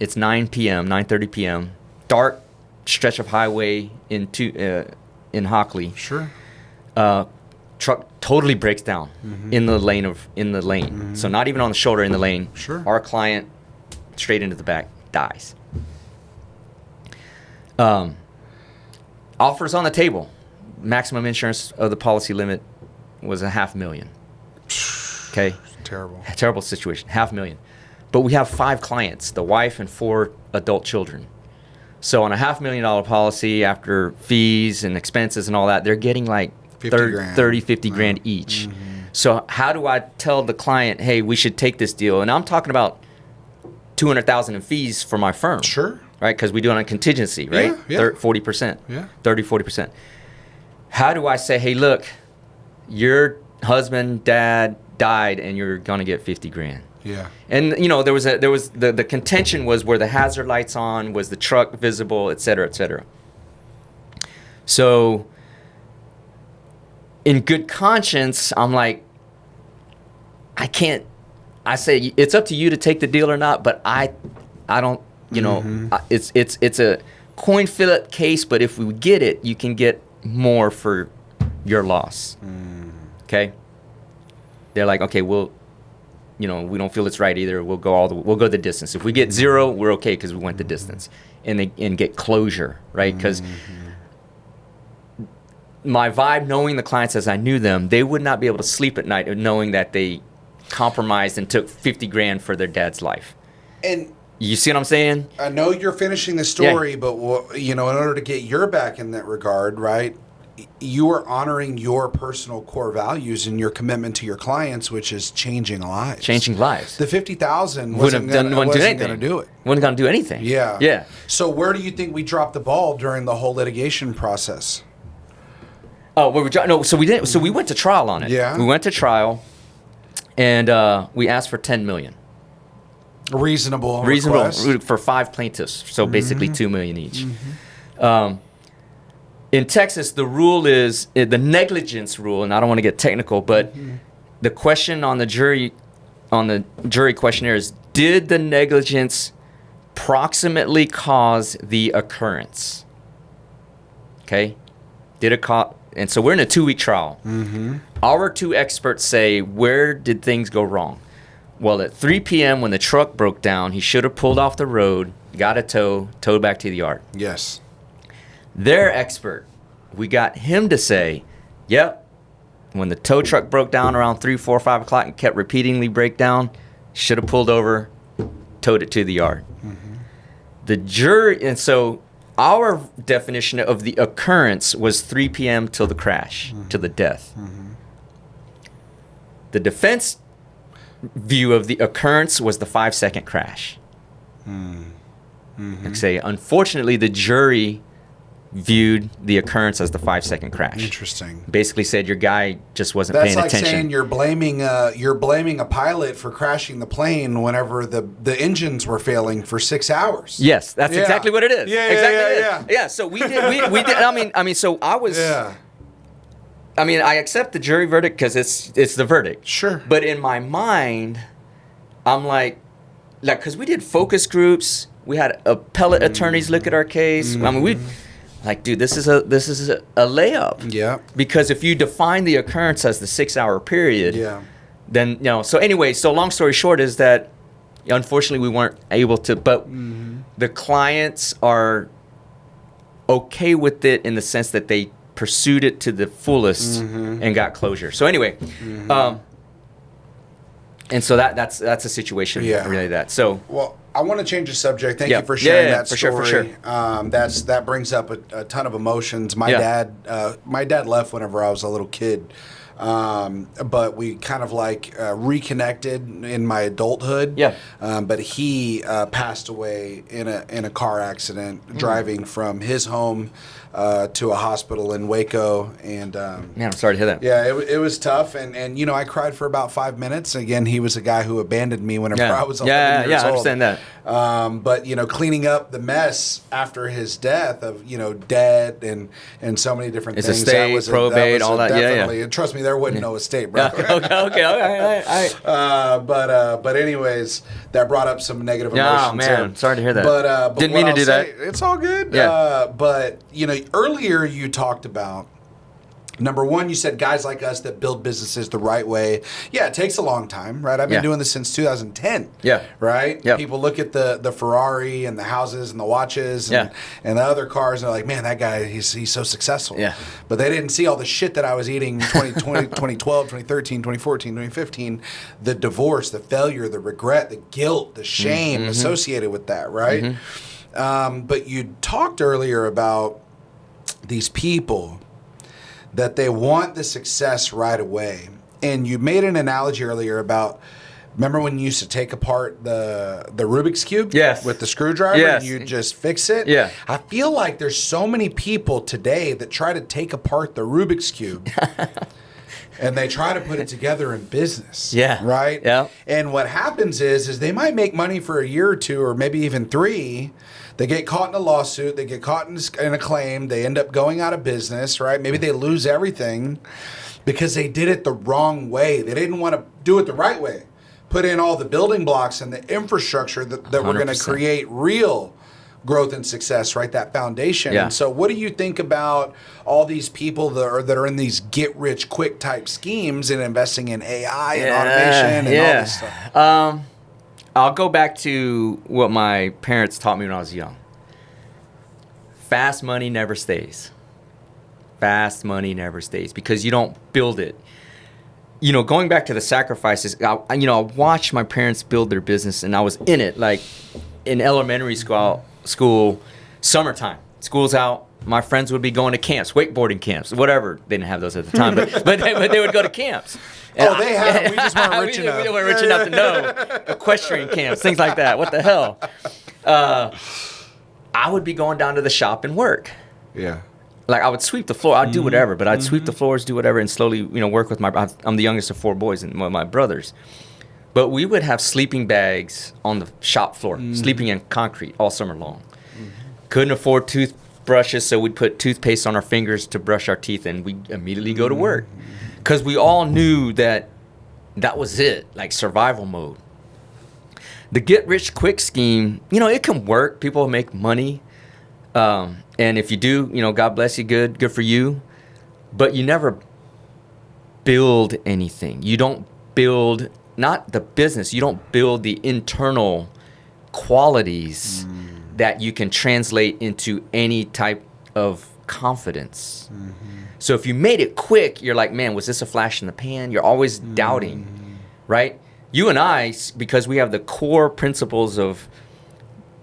S1: it's 9 p.m., 9:30 p.m., dark stretch of highway in Hockley.
S2: Sure.
S1: Truck totally breaks down in the lane. So not even on the shoulder, in the lane.
S2: Sure.
S1: Our client, straight into the back, dies. Offers on the table. Maximum insurance of the policy limit was $500,000. Okay. Terrible situation. $500,000. But we have 5 clients, the wife and 4 adult children. So on a $500,000 policy, after fees and expenses and all that, they're getting like 50 grand each. So how do I tell the client, hey, we should take this deal? And I'm talking about $200,000 in fees for my firm.
S2: Sure.
S1: Right? Because we do it on contingency, right?
S2: Yeah.
S1: 40%.
S2: Yeah.
S1: 30-40%. How do I say, hey, look, your husband, dad died, and you're gonna get 50 grand?
S2: Yeah.
S1: And there was the contention was, were the hazard lights on, was the truck visible, et cetera, et cetera. So in good conscience, I'm like, I say it's up to you to take the deal or not, but I don't, it's a coin flip case, but if we get it, you can get more for your loss. Okay? They're like, okay, we don't feel it's right either. We'll go the distance. If we get 0, we're okay because we went the distance, and get closure, right? Because my vibe, knowing the clients as I knew them, they would not be able to sleep at night knowing that they compromised and took 50 grand for their dad's life.
S2: And
S1: you see what I'm saying?
S2: I know you're finishing the story, but in order to get your back in that regard, right? You are honoring your personal core values and your commitment to your clients, which is changing lives.
S1: Changing lives.
S2: The 50,000 wasn't going to do it.
S1: Wasn't going to do anything.
S2: Yeah.
S1: Yeah.
S2: So where do you think we dropped the ball during the whole litigation process?
S1: Oh, so we didn't. So we went to trial on it.
S2: Yeah.
S1: We went to trial, and we asked for $10 million.
S2: Reasonable
S1: for 5 plaintiffs. So basically $2 million each. In Texas, the rule is the negligence rule, and I don't want to get technical, but the question on the jury questionnaire is: did the negligence proximately cause the occurrence? Okay, did it cause? And so we're in a 2-week trial. Our 2 experts say, where did things go wrong? Well, at 3 p.m. when the truck broke down, he should have pulled off the road, got a towed back to the yard.
S2: Yes.
S1: Their expert, we got him to say, yep, when the tow truck broke down around 3, 4, 5 o'clock and kept repeatedly break down, should have pulled over, towed it to the yard. The jury, and so our definition of the occurrence was 3 p.m. till the crash, to the death. The defense view of the occurrence was the 5-second crash. Like say, unfortunately, the jury viewed the occurrence as the 5-second crash.
S2: Interesting.
S1: Basically said your guy just wasn't paying attention.
S2: That's like saying you're blaming a pilot for crashing the plane whenever the engines were failing for 6 hours.
S1: Yes, that's exactly what it is.
S2: Yeah.
S1: So we did. I mean, so I was.
S2: Yeah.
S1: I mean, I accept the jury verdict because it's the verdict.
S2: Sure.
S1: But in my mind, I'm like, because we did focus groups, we had appellate attorneys look at our case. I mean, dude, this is a layup.
S2: Yeah.
S1: Because if you define the occurrence as the 6-hour period, then So anyway, so long story short is that, unfortunately, we weren't able to. But the clients are okay with it in the sense that they pursued it to the fullest and got closure. So anyway, and so that's a situation really that. So
S2: well, I want to change the subject. Thank you for sharing that story.
S1: For sure.
S2: That brings up a ton of emotions. My dad left whenever I was a little kid. But we kind of like reconnected in my adulthood.
S1: Yeah.
S2: But he passed away in a car accident driving from his home to a hospital in Waco. And
S1: Man, I'm sorry to hear that.
S2: yeah, it was tough. And you know, I cried for about 5 minutes. Again, he was a guy who abandoned me whenever I was 11 years old.
S1: I understand that.
S2: But you know, cleaning up the mess after his death of, you know, debt and so many different
S1: It's
S2: things.
S1: estate, probate, all that.
S2: Definitely.
S1: Yeah.
S2: And trust me, there wasn't no estate, bro.
S1: Okay. All right.
S2: But anyways, that brought up some negative emotions.
S1: Oh man,
S2: here.
S1: sorry to hear that.
S2: But
S1: Didn't
S2: what
S1: mean to
S2: I'll
S1: do
S2: say,
S1: that.
S2: It's all good.
S1: Yeah.
S2: But you know, earlier you talked about. Number one, you said guys like us that build businesses the right way. Yeah, it takes a long time, right? I've been doing this since 2010.
S1: Yeah.
S2: Right?
S1: Yep.
S2: People look at the Ferrari and the houses and the watches and the other cars and they're like, man, that guy, he's so successful.
S1: Yeah.
S2: But they didn't see all the shit that I was eating in 2012, 2013, 2014, 2015. The divorce, the failure, the regret, the guilt, the shame associated with that, right? But you talked earlier about these people that they want the success right away. And you made an analogy earlier about, remember when you used to take apart the Rubik's Cube?
S1: Yes.
S2: With the screwdriver?
S1: Yes.
S2: And you just fix it?
S1: Yeah.
S2: I feel like there's so many people today that try to take apart the Rubik's Cube. And they try to put it together in business.
S1: Yeah.
S2: Right?
S1: Yeah.
S2: And what happens is they might make money for a year or two or maybe even 3. They get caught in a lawsuit. They get caught in a claim. They end up going out of business, right? Maybe they lose everything because they did it the wrong way. They didn't want to do it the right way. Put in all the building blocks and the infrastructure that were going to
S1: 100%.
S2: create real growth and success, right? That foundation.
S1: Yeah.
S2: And so what do you think about all these people that are in these get-rich-quick type schemes and investing in AI and automation and all this stuff?
S1: I'll go back to what my parents taught me when I was young. Fast money never stays. Fast money never stays because you don't build it. You know, going back to the sacrifices, I watched my parents build their business and I was in it. Like in elementary school, summertime, school's out. My friends would be going to camps, wakeboarding camps, whatever. They didn't have those at the time, but they would go to camps. And
S2: they had them. We just weren't rich enough.
S1: We weren't rich enough to know. Equestrian camps, things like that. What the hell? I would be going down to the shop and work.
S2: Yeah.
S1: Like I would sweep the floor. I'd do whatever, but I'd sweep the floors, do whatever, and slowly, work with I'm the youngest of 4 boys and my brothers. But we would have sleeping bags on the shop floor, sleeping in concrete all summer long. Couldn't afford toothbrushes, so we'd put toothpaste on our fingers to brush our teeth, and we'd immediately go to work. Because we all knew that was it, like survival mode. The get-rich-quick scheme, it can work. People make money. And if you do, God bless you, good for you. But you never build anything. You don't build, not the business, you don't build the internal qualities that you can translate into any type of confidence. So if you made it quick, you're like, man, was this a flash in the pan? You're always doubting, right? You and I, because we have the core principles of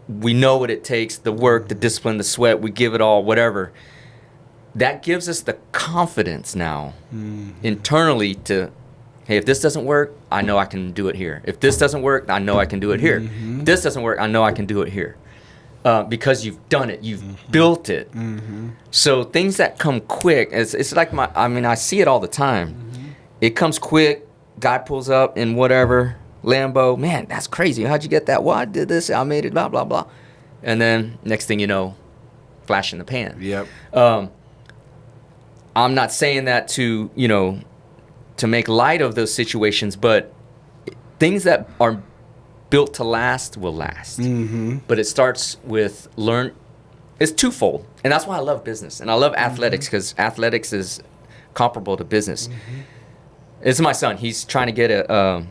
S1: we know what it takes, the work, the discipline, the sweat, we give it all, whatever. That gives us the confidence now internally to, hey, if this doesn't work, I know I can do it here. If this doesn't work, I know I can do it here. If this doesn't work, I know I can do it here. Because you've done it, you've built it. So things that come quick, it's like I see it all the time. It comes quick, guy pulls up in whatever, Lambo, man, that's crazy. How'd you get that? Well, I did this, I made it, blah, blah, blah. And then next thing you know, flash in the pan.
S2: Yep.
S1: I'm not saying that to make light of those situations, but things that are built to last will last. But it starts with it's twofold. And that's why I love business. And I love athletics because athletics is comparable to business. It's my son. He's trying to get a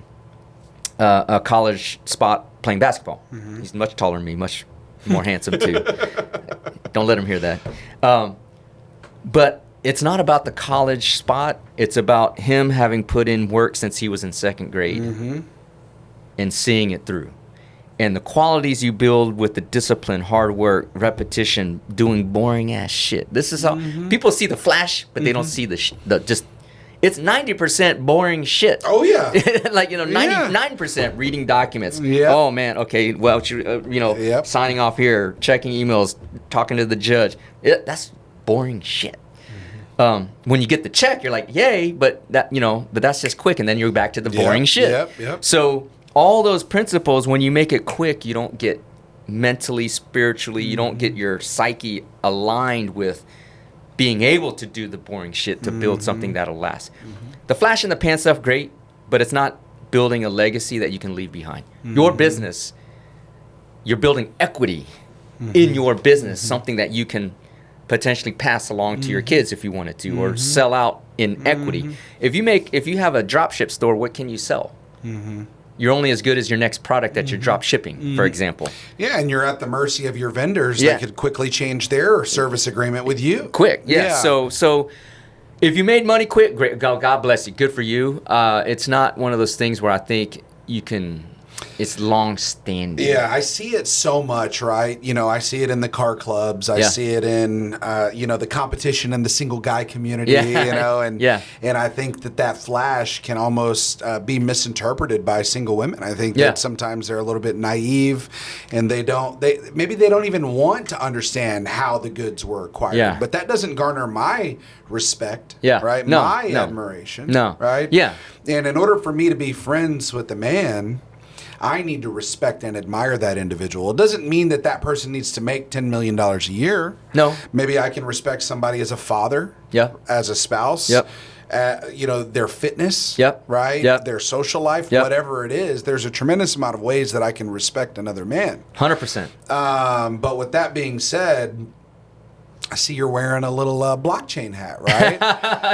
S1: college spot playing basketball. He's much taller than me, much more handsome too. Don't let him hear that. But it's not about the college spot. It's about him having put in work since he was in 2nd grade and seeing it through. And the qualities you build with the discipline, hard work, repetition, doing boring ass shit. This is how people see the flash, but they don't see the just it's 90% boring shit.
S2: Oh yeah.
S1: Like, 99% reading documents.
S2: Yep.
S1: Oh man, okay, well,
S2: Yep.
S1: signing off here, checking emails, talking to the judge. That's boring shit. When you get the check, you're like, yay, but that's just quick, and then you're back to the boring shit.
S2: Yep.
S1: So all those principles, when you make it quick, you don't get mentally, spiritually, you don't get your psyche aligned with being able to do the boring shit to build something that'll last. The flash in the pan stuff, great, but it's not building a legacy that you can leave behind. Your business, you're building equity in your business, something that you can potentially pass along to your kids if you wanted to, or sell out in equity. If you have a drop ship store, what can you sell? You're only as good as your next product that you're drop shipping, for example.
S2: Yeah, and you're at the mercy of your vendors that could quickly change their service agreement with you.
S1: Quick, yeah. So if you made money quick, great. God bless you. Good for you. It's not one of those things where I think you can. It's long standing.
S2: Yeah, I see it so much, right? I see it in the car clubs. I see it in, the competition in the single guy community, and I think that flash can almost be misinterpreted by single women. I think that sometimes they're a little bit naive, and maybe they don't even want to understand how the goods were acquired.
S1: Yeah.
S2: But that doesn't garner my respect,
S1: Yeah.
S2: right?
S1: No,
S2: my
S1: no.
S2: admiration,
S1: No.
S2: right?
S1: Yeah.
S2: And in order for me to be friends with a man, I need to respect and admire that individual. It doesn't mean that person needs to make $10 million a year.
S1: No.
S2: Maybe I can respect somebody as a father, as a spouse, their fitness, right? Their social life, whatever it is. There's a tremendous amount of ways that I can respect another man.
S1: 100%.
S2: But with that being said, I see you're wearing a little blockchain hat, right?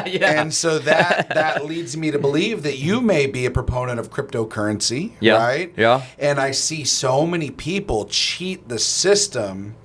S1: Yeah.
S2: And so that leads me to believe that you may be a proponent of cryptocurrency, right?
S1: Yeah.
S2: And I see so many people cheat the system,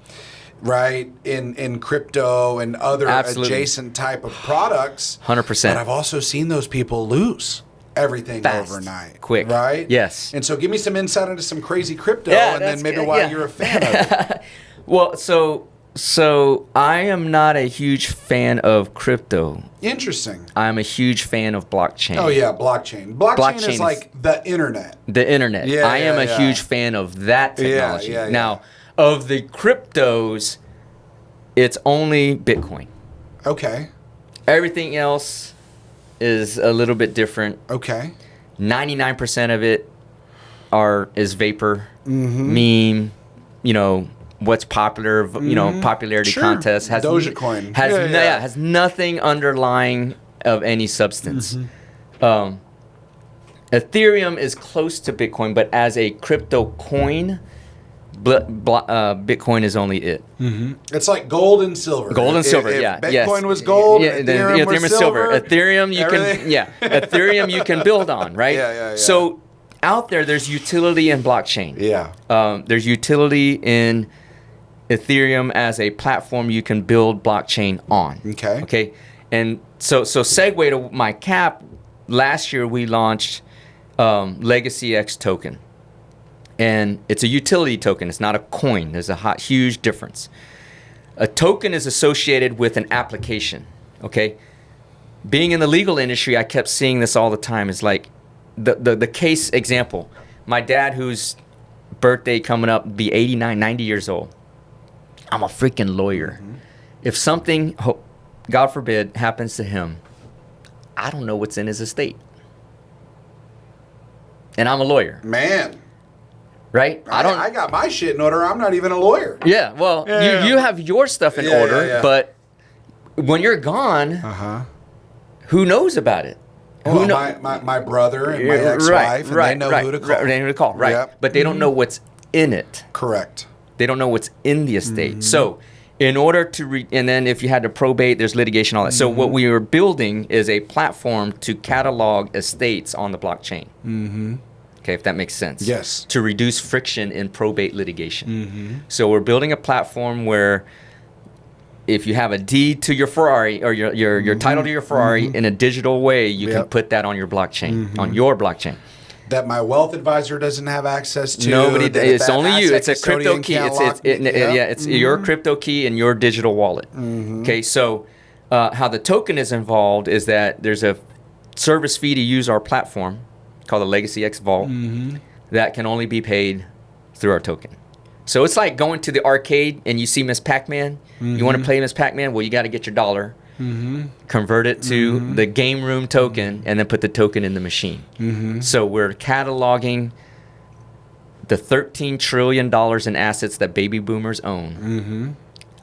S2: right, in crypto and other adjacent type of products.
S1: 100%.
S2: But I've also seen those people lose everything
S1: Fast,
S2: overnight.
S1: quick.
S2: Right?
S1: Yes.
S2: And so give me some insight into some crazy crypto and then maybe why you're a fan of it.
S1: Well, so I am not a huge fan of crypto.
S2: Interesting.
S1: I'm a huge fan of blockchain.
S2: Oh yeah, blockchain. Blockchain is like the internet.
S1: The internet.
S2: Yeah,
S1: I am a huge fan of that technology.
S2: Yeah.
S1: Now, of the cryptos, it's only Bitcoin.
S2: Okay.
S1: Everything else is a little bit different.
S2: Okay.
S1: 99% of it is vapor, meme, what's popular, popularity contest has
S2: Dogecoin
S1: has nothing underlying of any substance. Ethereum is close to Bitcoin, but as a crypto coin, Bitcoin is only it.
S2: It's like gold and silver.
S1: Gold and silver,
S2: if
S1: yeah.
S2: Bitcoin was gold, Ethereum was silver.
S1: Ethereum, Ethereum you can build on, right?
S2: Yeah.
S1: So out there's utility in blockchain.
S2: Yeah.
S1: There's utility in Ethereum as a platform you can build blockchain on. Okay. And so segue to my cap. Last year we launched Legacy X token, and it's a utility token. It's not a coin. There's a huge difference. A token is associated with an application. Okay. Being in the legal industry, I kept seeing this all the time. It's like the case example. My dad, whose birthday coming up, be 89, 90 years old. I'm a freaking lawyer. If something, God forbid, happens to him, I don't know what's in his estate. And I'm a lawyer.
S2: Man.
S1: Right?
S2: I got my shit in order. I'm not even a lawyer.
S1: Yeah, well, you have your stuff in order, but when you're gone, who knows about it?
S2: Well, my brother and my ex-wife, and they know who to call.
S1: They know who to call, right. But they don't know what's in it.
S2: Correct.
S1: They don't know what's in the estate. So in order to, and then if you had to probate, there's litigation, all that. So what we were building is a platform to catalog estates on the blockchain. Okay, if that makes sense.
S2: Yes.
S1: To reduce friction in probate litigation. So we're building a platform where if you have a deed to your Ferrari or your title to your Ferrari in a digital way, you can put that on your blockchain, on your blockchain.
S2: That my wealth advisor doesn't have access to.
S1: Nobody. It's only you. It's a crypto key. It's your crypto key in your digital wallet. Okay, so how the token is involved is that there's a service fee to use our platform called the Legacy X Vault that can only be paid through our token. So it's like going to the arcade and you see Miss Pac-Man. You want to play Miss Pac-Man? Well, you got to get your dollar, convert it to the game room token, and then put the token in the machine. So we're cataloging the $13 trillion in assets that baby boomers own,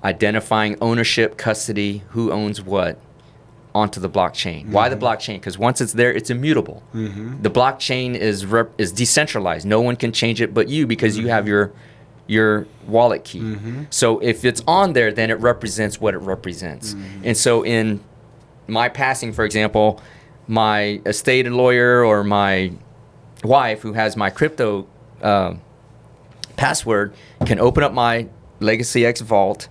S1: identifying ownership, custody, who owns what, onto the blockchain. Why the blockchain? Because once it's there, it's immutable. The blockchain is decentralized. No one can change it but you, because you have your wallet key. So if it's on there, then it represents what it represents. And so in my passing, for example, my estate lawyer or my wife, who has my crypto password, can open up my Legacy X Vault,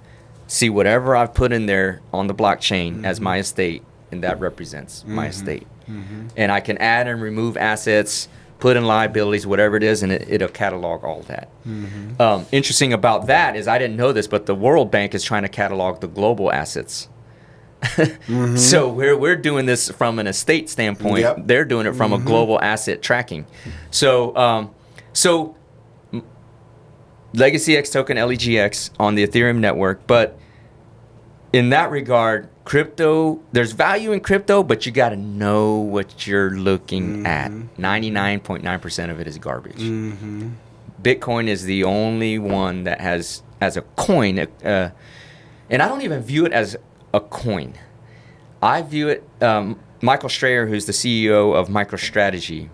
S1: see whatever I've put in there on the blockchain as my estate, and that represents my estate. And I can add and remove assets, put in liabilities, whatever it is, and it'll catalog all that. Interesting about that is, I didn't know this, but the World Bank is trying to catalog the global assets. So we're doing this from an estate standpoint. They're doing it from a global asset tracking. So Legacy X token, LEGX, on the Ethereum network. But in that regard, crypto, there's value in crypto, but you got to know what you're looking at. 99.9% of it is garbage. Bitcoin is the only one that has, as a coin, and I don't even view it as a coin. I view it, Michael Strayer, who's the CEO of MicroStrategy,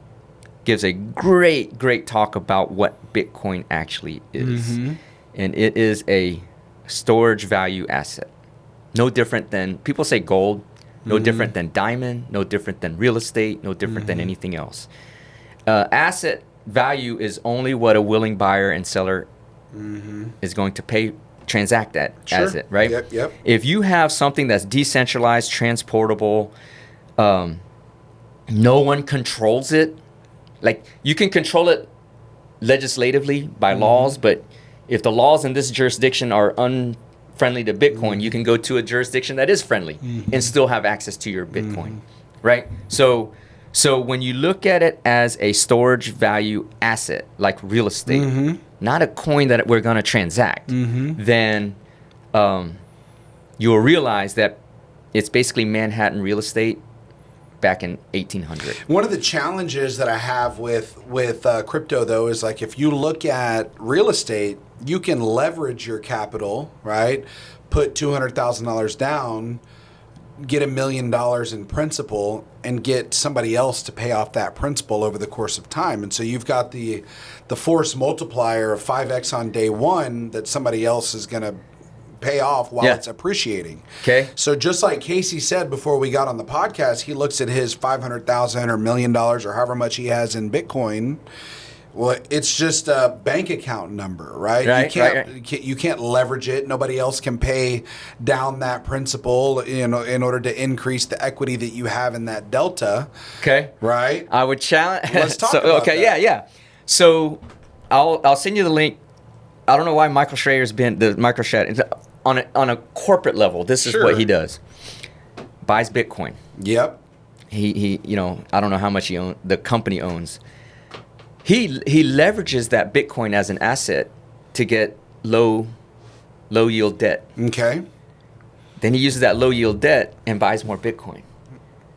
S1: gives a great talk about what Bitcoin actually is. And it is a storage value asset. No different than, people say gold, no different than diamond, no different than real estate, no different than anything else. Asset value is only what a willing buyer and seller is going to pay, transact at as it, right? If you have something that's decentralized, transportable, no one controls it. Like, you can control it legislatively by laws, but if the laws in this jurisdiction are unfriendly to Bitcoin, you can go to a jurisdiction that is friendly and still have access to your Bitcoin, right? So when you look at it as a storage value asset, like real estate, not a coin that we're going to transact, then you'll realize that it's basically Manhattan real estate back in 1800.
S2: One of the challenges that I have with crypto, though, is like, if you look at real estate, you can leverage your capital, right? Put $200,000 down, get $1 million in principal, and get somebody else to pay off that principal over the course of time. And so you've got the force multiplier of 5x on day one that somebody else is going to pay off while it's appreciating.
S1: Okay.
S2: So just like Casey said before we got on the podcast, he looks at his $500,000 or $1 million or however much he has in Bitcoin. Well, it's just a bank account number, right? You can't leverage it. Nobody else can pay down that principal, in order to increase the equity that you have in that delta.
S1: Okay.
S2: Right?
S1: I would challenge.
S2: Let's talk about that.
S1: Yeah. So I'll send you the link. I don't know why Michael Strayer's been the MicroStrategy on a corporate level. This is what he does. Buys Bitcoin.
S2: Yep.
S1: He I don't know how much the company owns. He leverages that Bitcoin as an asset to get low yield debt.
S2: Okay.
S1: Then he uses that low yield debt and buys more Bitcoin.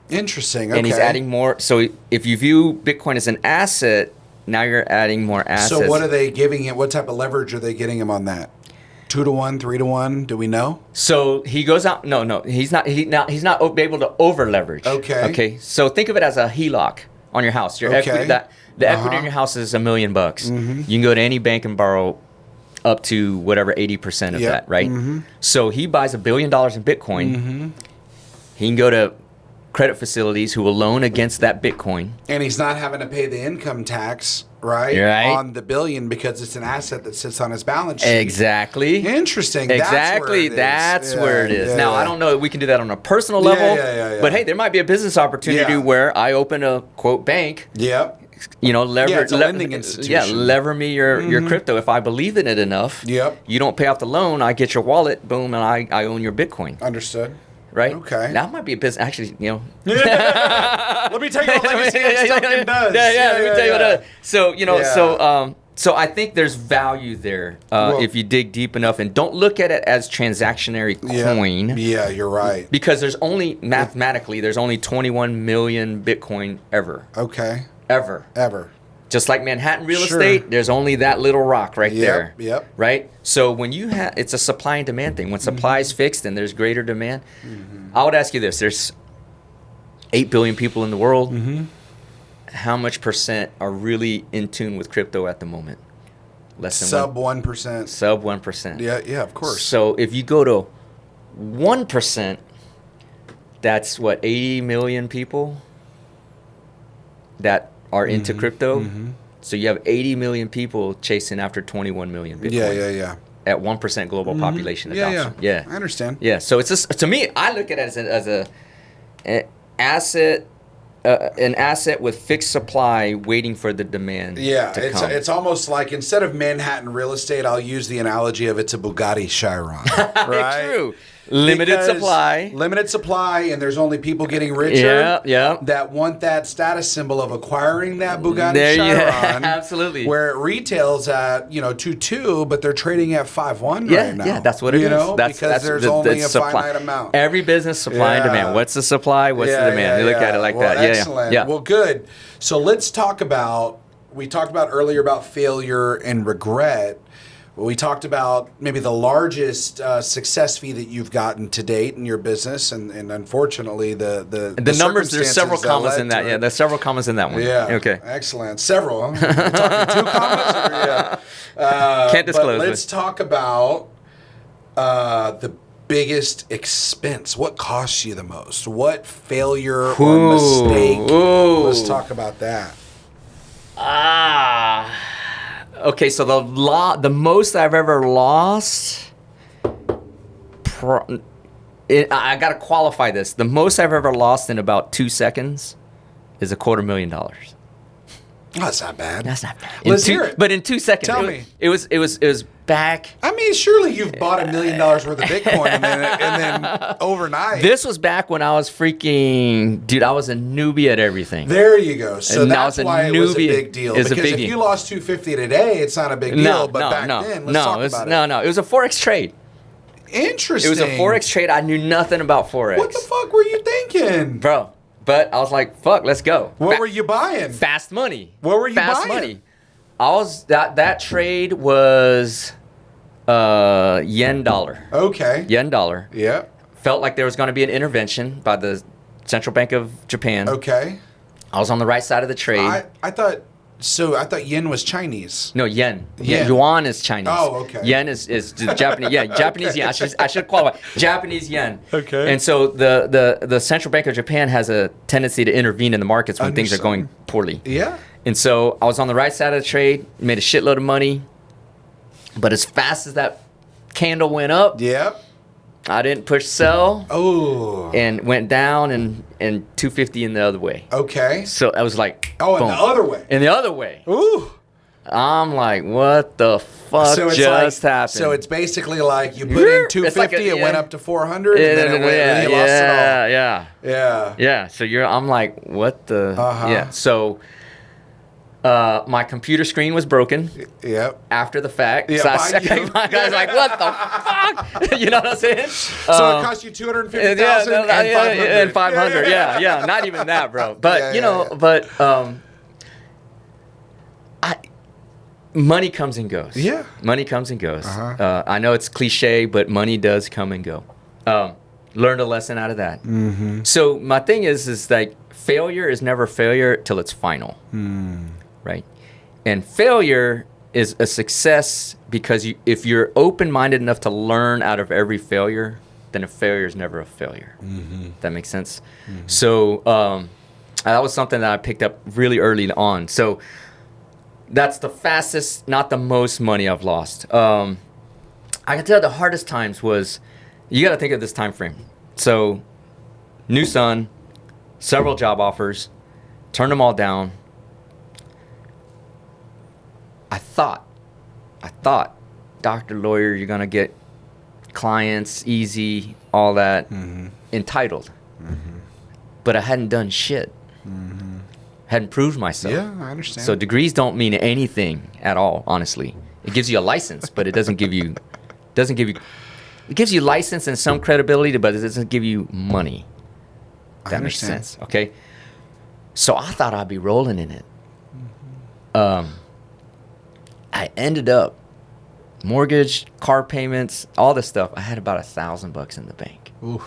S2: Interesting. Okay.
S1: And he's adding more. So if you view Bitcoin as an asset, now you're adding more assets.
S2: So what are they giving him? What type of leverage are they getting him on that? 2 to 1, 3 to 1? Do we know?
S1: So he goes out. No, he's not able to over leverage.
S2: Okay.
S1: Okay. So think of it as a HELOC on your house. Your equity, the equity in your house is $1 million. You can go to any bank and borrow up to whatever 80% of that, right? So he buys $1 billion in Bitcoin. He can go to credit facilities who will loan against that Bitcoin.
S2: And he's not having to pay the income tax, right? On the billion, because it's an asset that sits on his balance sheet.
S1: Exactly.
S2: Interesting.
S1: Exactly. That's where it is. Now, I don't know if we can do that on a personal level, but hey, there might be a business opportunity where I open a, quote, bank.
S2: It's a lending institution.
S1: Lever me your crypto. If I believe in it enough, you don't pay off the loan, I get your wallet, boom, and I own your Bitcoin.
S2: Understood.
S1: right?
S2: Okay.
S1: That might be a business. Actually,
S2: Let me tell you what Legacy X token does.
S1: Let me tell you what it does. So,
S2: Yeah.
S1: so I think there's value there if you dig deep enough and don't look at it as transactionary coin.
S2: Yeah, you're right.
S1: Because there's only, mathematically, there's only 21 million Bitcoin ever.
S2: Okay.
S1: Ever. Just like Manhattan real
S2: Sure.
S1: estate, there's only that little rock right there.
S2: Yep.
S1: Right? So when you have, it's a supply and demand thing. When supply is fixed and there's greater demand, I would ask you this. There's 8 billion people in the world. How much percent are really in tune with crypto at the moment? Less than
S2: Sub 1%.
S1: Sub 1%.
S2: Yeah, of course.
S1: So if you go to 1%, that's what, 80 million people that are into crypto. So you have 80 million people chasing after 21 million Bitcoin.
S2: Yeah.
S1: At 1% global population adoption.
S2: Yeah. I understand.
S1: Yeah. So it's just, to me, I look at it as an asset with fixed supply waiting for the demand to come.
S2: It's almost like instead of Manhattan real estate, I'll use the analogy of it's a Bugatti Chiron. Right?
S1: True. Limited
S2: supply, and there's only people getting richer that want that status symbol of acquiring that Bugatti Chiron.
S1: Absolutely.
S2: Where it retails at 2.2, but they're trading at 5.1 right now.
S1: Yeah, that's what it is.
S2: Because there's only a finite amount.
S1: Every business, supply and demand. What's the supply? What's the demand? You look at it like that.
S2: Excellent.
S1: Yeah.
S2: Well, good. So let's talk about. We talked about earlier about failure and regret. We talked about maybe the largest success fee that you've gotten to date in your business, and unfortunately the
S1: numbers. There's several commas in that. Yeah, there's several commas in that one.
S2: Yeah.
S1: Okay.
S2: Excellent. Several. Huh? We're talking 2 commas.
S1: Can't disclose.
S2: But let's talk about the biggest expense. What costs you the most? What failure or mistake? Let's talk about that.
S1: Okay, so the most I've ever lost, I got to qualify this. The most I've ever lost in about 2 seconds is $250,000.
S2: Oh, that's not bad.
S1: That's not bad.
S2: Let's hear it.
S1: But in 2 seconds.
S2: Tell me.
S1: It was back.
S2: I mean, surely you've bought $1 million worth of Bitcoin and then overnight.
S1: This was back when I was I was a newbie at everything.
S2: There you go. So
S1: and
S2: that's why it was a big deal. Because if you lost $250 today, it's not a big deal. But back then, let's talk about it.
S1: No. It was a Forex trade.
S2: Interesting.
S1: It was a Forex trade. I knew nothing about Forex.
S2: What the fuck were you thinking?
S1: Bro. But I was like, fuck, let's go.
S2: What were you buying?
S1: Fast money.
S2: What were you buying?
S1: Fast money. That trade was yen dollar.
S2: Okay.
S1: Yen dollar.
S2: Yeah.
S1: Felt like there was going to be an intervention by the Central Bank of Japan.
S2: Okay.
S1: I was on the right side of the trade.
S2: I thought yen was Chinese.
S1: No, yen. Yuan is Chinese.
S2: Oh, okay.
S1: Yen is the Japanese. Yeah, Japanese yen. I should qualify. Japanese yen.
S2: Okay.
S1: And so the Central Bank of Japan has a tendency to intervene in the markets when things are going poorly.
S2: Yeah.
S1: And so I was on the right side of the trade, made a shitload of money, but as fast as that candle went up, I didn't push sell.
S2: Oh.
S1: And went down and 250 in the other way.
S2: Okay.
S1: So I was like,
S2: boom.
S1: In
S2: the other way.
S1: In the other way.
S2: Ooh.
S1: I'm like, what the fuck just happened?
S2: So it's basically like you put in 250, it went up to 400, and then you lost it all.
S1: Yeah. So I'm like, what the? Yeah. So my computer screen was broken.
S2: Yep.
S1: After the fact.
S2: Yeah,
S1: so I was like, what the fuck? You know what I'm saying?
S2: So it cost you $250,000
S1: and 500. Yeah. Not even that, bro. But money comes and goes.
S2: Yeah.
S1: Money comes and goes. I know it's cliche, but money does come and go. Learned a lesson out of that.
S2: Mm-hmm.
S1: So my thing is like failure is never failure till it's final. Right? And failure is a success because if you're open-minded enough to learn out of every failure, then a failure is never a failure. That makes sense? So that was something that I picked up really early on. So that's the fastest, not the most money I've lost. I can tell the hardest times was, you got to think of this time frame. So new son, several job offers, turned them all down. I thought, doctor, lawyer, you're going to get clients, easy, all that,
S2: Mm-hmm.
S1: entitled. But I hadn't done shit. Hadn't proved myself.
S2: Yeah, I understand.
S1: So degrees don't mean anything at all, honestly. It gives you a license, but it doesn't give you it gives you license and some credibility, but it doesn't give you money. That makes
S2: understand.
S1: sense. Okay. So I thought I'd be rolling in it. I ended up mortgage, car payments, all this stuff. I had about $1,000 in the bank.
S2: Oof.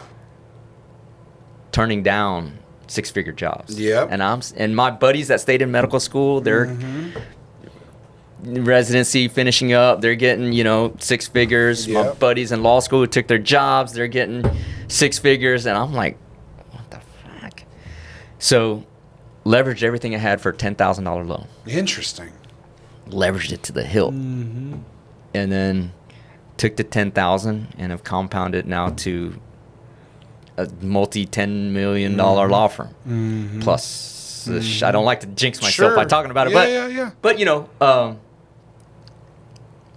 S1: Turning down 6-figure jobs.
S2: Yep.
S1: And my buddies that stayed in medical school, they're residency finishing up, they're getting 6 figures. My
S2: Yep.
S1: buddies in law school who took their jobs, they're getting 6 figures, and I'm like, what the fuck? So leveraged everything I had for a $10,000 loan.
S2: Interesting.
S1: Leveraged it to the hilt, and then took the 10,000 and have compounded now to a multi-$10 million law firm. Plus, I don't like to jinx myself by talking about it, but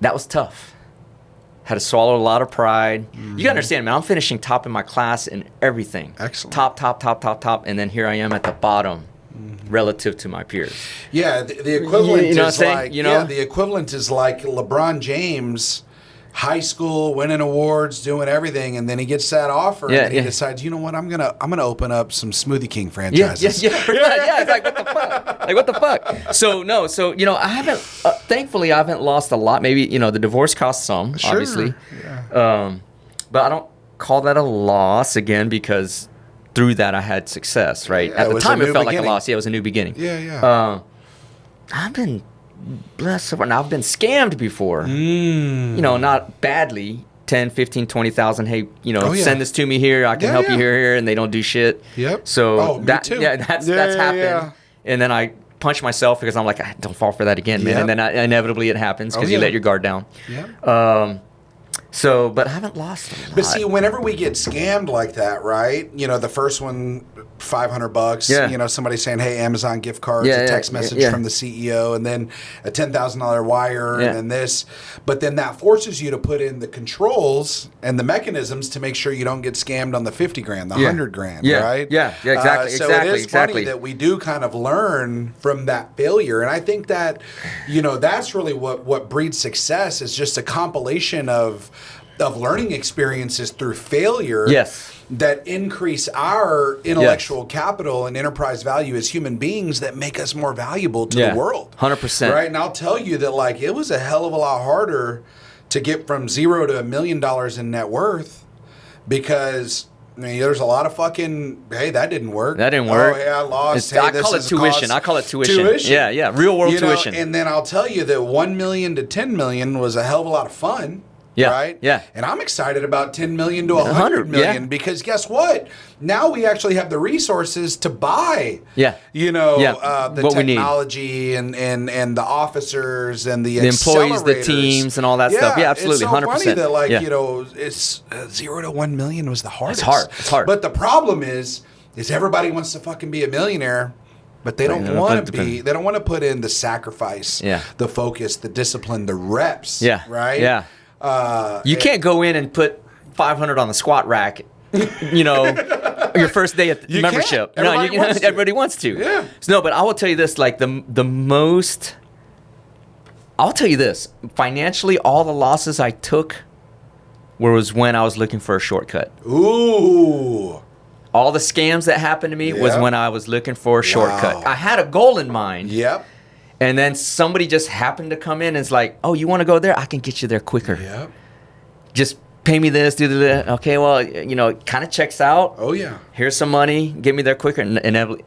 S1: that was tough. Had to swallow a lot of pride. You gotta understand, man, I'm finishing top in my class in everything.
S2: Excellent.
S1: Top, and then here I am at the bottom relative to my peers.
S2: Yeah, the equivalent
S1: You know what I'm
S2: is
S1: saying?
S2: like
S1: Yeah,
S2: the equivalent is like LeBron James, high school, winning awards, doing everything, and then he gets that offer, and then he decides, you know what, I'm gonna open up some Smoothie King franchises.
S1: Pretty much. Yeah, it's like, what the fuck? So I haven't. Thankfully, I haven't lost a lot. Maybe the divorce cost some,
S2: Sure.
S1: obviously.
S2: Yeah.
S1: But I don't call that a loss again because through that I had success. Right.
S2: Yeah,
S1: At
S2: it
S1: the
S2: was
S1: time,
S2: a
S1: it
S2: new
S1: felt like a
S2: beginning.
S1: loss. Yeah, it was a new beginning.
S2: Yeah.
S1: I've been blessed so far. Now, I've been scammed before. Not badly. 10, 15, 20,000. Hey, send this to me here. I can help you here, and they don't do shit.
S2: Yep.
S1: So
S2: me too.
S1: that's happened.
S2: Yeah.
S1: And then I punch myself because I'm like, don't fall for that again, man.
S2: Yep.
S1: And then inevitably it happens because you let your guard down.
S2: Yeah.
S1: But I haven't lost a lot.
S2: But see, whenever we get scammed like that, right? The first one, $500.
S1: Yeah.
S2: Somebody saying, "Hey, Amazon gift cards,"
S1: Yeah,
S2: a text message from the CEO, and then a $10,000 wire, and then this. But then that forces you to put in the controls and the mechanisms to make sure you don't get scammed on the 50 grand, the 100 grand, right?
S1: Yeah, exactly.
S2: So it is funny that we do kind of learn from that failure, and I think that that's really what breeds success is just a compilation of learning experiences through failure.
S1: Yes.
S2: That increase our intellectual capital and enterprise value as human beings that make us more valuable to the world.
S1: 100%.
S2: Right? And I'll tell you that it was a hell of a lot harder to get from 0 to $1 million in net worth because there's a lot of fucking, hey, that didn't work.
S1: That didn't work.
S2: Oh, hey, I lost.
S1: I call it tuition. I call it tuition. Yeah. Real world tuition.
S2: And then I'll tell you that 1 million to 10 million was a hell of a lot of fun.
S1: Yeah,
S2: Right?
S1: yeah.
S2: And I'm excited about 10 million to 100 million because guess what? Now we actually have the resources to buy,
S1: the
S2: the technology and the officers and the
S1: employees, the
S2: accelerators.
S1: teams and all that stuff. Yeah, absolutely.
S2: It's so
S1: 100%.
S2: funny that it's 0 to 1 million was the hardest.
S1: It's hard.
S2: But the problem is everybody wants to fucking be a millionaire. But they don't want to be. They don't want to put in the sacrifice, the focus, the discipline, the reps.
S1: Yeah.
S2: Right.
S1: Yeah. You can't go in and put 500 on the squat rack. Your first day at the membership.
S2: Everybody wants to.
S1: Everybody wants to.
S2: Yeah.
S1: So, no, but I will tell you this: the most. I'll tell you this: financially, all the losses I took was when I was looking for a shortcut.
S2: Ooh.
S1: All the scams that happened to me was when I was looking for a shortcut. I had a goal in mind.
S2: Yep.
S1: And then somebody just happened to come in and it's like, oh, you want to go there? I can get you there quicker.
S2: Yep.
S1: Just pay me this, do that. Okay, well, it kind of checks out.
S2: Oh, yeah.
S1: Here's some money. Get me there quicker. And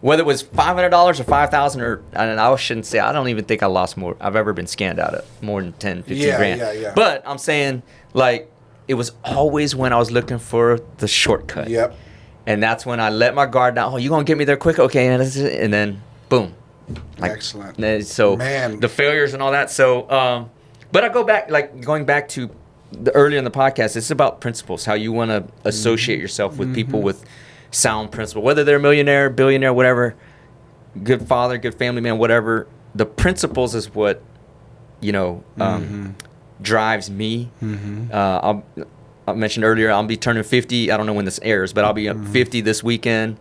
S1: whether it was $500 or $5,000 or, I shouldn't say, I don't even think I lost more. I've ever been scammed out of more than 10, 15 grand.
S2: Yeah.
S1: But I'm saying, it was always when I was looking for the shortcut.
S2: Yep.
S1: And that's when I let my guard down. Oh, you going to get me there quick? Okay. And then, boom.
S2: Excellent.
S1: So
S2: Man.
S1: the failures and all that. So, but I go back, going back to the earlier in the podcast, it's about principles, how you want to associate yourself with people with sound principle, whether they're a millionaire, billionaire, whatever, good father, good family man, whatever. The principles is what, drives me. I mentioned earlier, I'll be turning 50. I don't know when this airs, but I'll be 50 this weekend.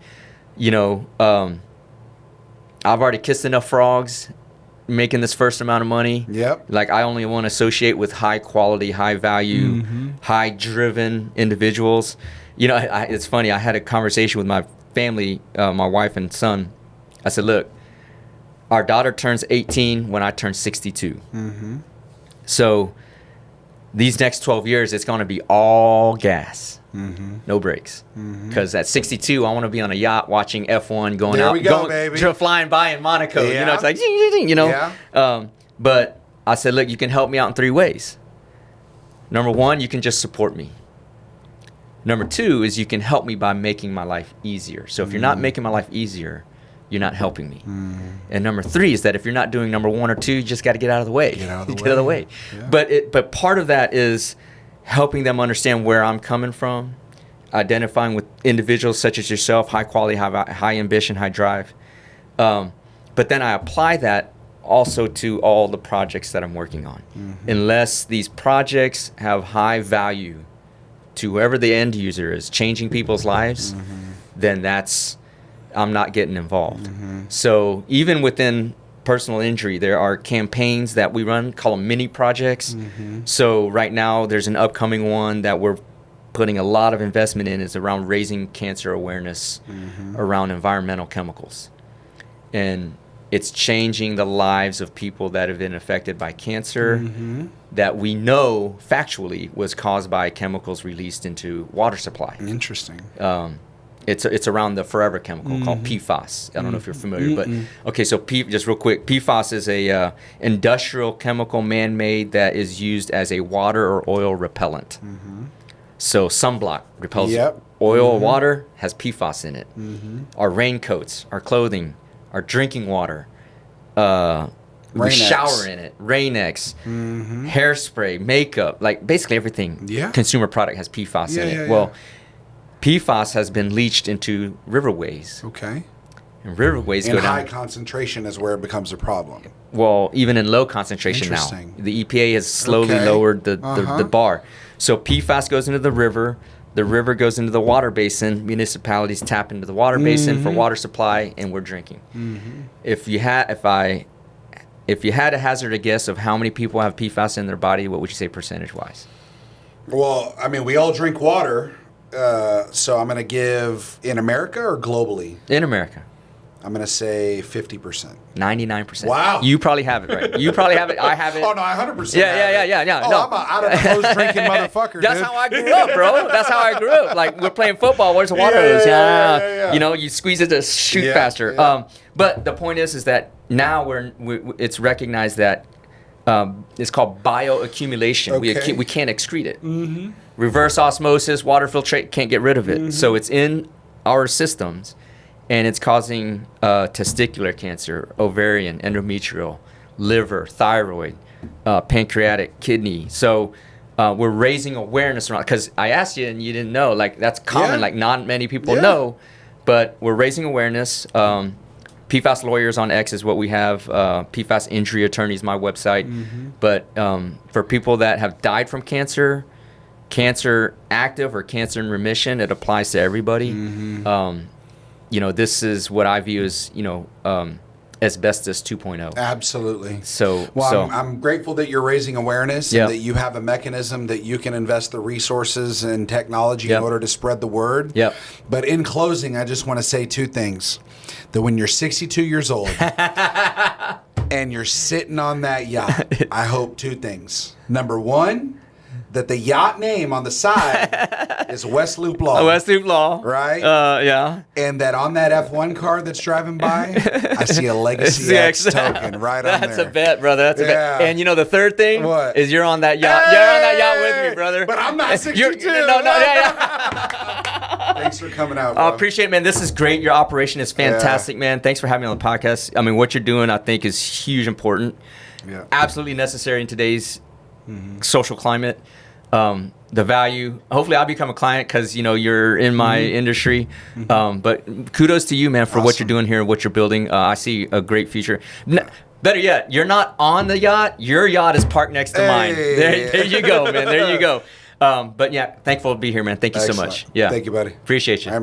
S1: You know, I've already kissed enough frogs making this first amount of money.
S2: Yep.
S1: Like, I only want to associate with high quality, high value, high driven individuals. You know, it's funny. I had a conversation with my family, my wife and son. I said, look, our daughter turns 18 when I turn 62. So these next 12 years, it's going to be all gas. No brakes. Because at 62, I want to be on a yacht watching F1 going
S2: there
S1: out.
S2: We go, baby.
S1: Flying by in Monaco.
S2: Yeah.
S1: You know, it's like, you know.
S2: Yeah.
S1: But I said, look, you can help me out in 3 ways. Number one, you can just support me. Number two is you can help me by making my life easier. So if you're not making my life easier, you're not helping me. And number three is that if you're not doing number 1 or 2, you just got to get out of the way. Get out of the way. Yeah. But part of that is helping them understand where I'm coming from, identifying with individuals such as yourself, high quality, high ambition, high drive. But then I apply that also to all the projects that I'm working on. Unless these projects have high value to whoever the end user is, changing people's lives, then I'm not getting involved. So even within personal injury, there are campaigns that we run, call them mini projects. So right now there's an upcoming one that we're putting a lot of investment in, is around raising cancer awareness around environmental chemicals. And it's changing the lives of people that have been affected by cancer that we know factually was caused by chemicals released into water supply.
S2: Interesting.
S1: It's around the forever chemical called PFAS. I don't know if you're familiar, but okay. So just real quick, PFAS is a industrial chemical, man-made, that is used as a water or oil repellent. So sunblock repels oil or water, has PFAS in it. Our raincoats, our clothing, our drinking water, we shower in it. Rain-X, hairspray, makeup, like basically everything. Consumer product has PFAS in it. Well, PFAS has been leached into riverways. Okay. And riverways go down.
S2: High concentration is where it becomes a problem.
S1: Well, even in low concentration now. The EPA has slowly lowered the bar. So PFAS goes into the river goes into the water basin, municipalities tap into the water basin for water supply, and we're drinking. If you had a hazard a guess of how many people have PFAS in their body, what would you say percentage-wise?
S2: Well, I mean, we all drink water. So I'm going to give, in America or globally?
S1: In America.
S2: I'm going to say 50%.
S1: 99%.
S2: Wow.
S1: You probably have it right. You probably have it. I have it.
S2: Oh, no, I 100%
S1: Yeah.
S2: Oh,
S1: no.
S2: I'm out of the hose drinking motherfucker,
S1: That's
S2: dude.
S1: how I grew up, bro. That's how I grew up. Like, we're playing football. Where's the water hose? Yeah. You know, you squeeze it to shoot faster. But the point is that now it's recognized that it's called bioaccumulation.
S2: Okay.
S1: We can't excrete it. Reverse osmosis, water filtrate, can't get rid of it. So it's in our systems, and it's causing testicular cancer, ovarian, endometrial, liver, thyroid, pancreatic, kidney. So we're raising awareness around, because I asked you and you didn't know. Like, that's common. Like, not many people know, but we're raising awareness. PFAS Lawyers on X is what we have. PFAS Injury Attorneys, my website. But for people that have died from cancer, cancer active or cancer in remission, it applies to everybody. You know, this is what I view as, asbestos 2.0.
S2: Absolutely.
S1: So
S2: I'm grateful that you're raising awareness and that you have a mechanism that you can invest the resources and technology in order to spread the word. But in closing, I just want to say 2 things. That when you're 62 years old and you're sitting on that yacht, I hope 2 things. Number 1, that the yacht name on the side is West Loop Law.
S1: West Loop Law.
S2: Right?
S1: Yeah.
S2: And that on that F1 car that's driving by, I see a Legacy X token right on there.
S1: That's a bet, brother. That's a bet. And the third thing is you're on that yacht.
S2: Hey!
S1: You're on that yacht with me, brother.
S2: But I'm not 62. Thanks for coming out, bro.
S1: I appreciate it, man. This is great. Your operation is fantastic, man. Thanks for having me on the podcast. I mean, what you're doing, I think, is huge, important. Absolutely necessary in today's social climate. The value. Hopefully, I'll become a client because you're in my industry. But kudos to you, man, for what you're doing here and what you're building. I see a great future. Better yet, you're not on the yacht. Your yacht is parked next to mine. There you go, man. There you go. But yeah, thankful to be here, man. Thank you so
S2: Excellent.
S1: much. Yeah.
S2: Thank you, buddy.
S1: Appreciate you.
S2: All right, man.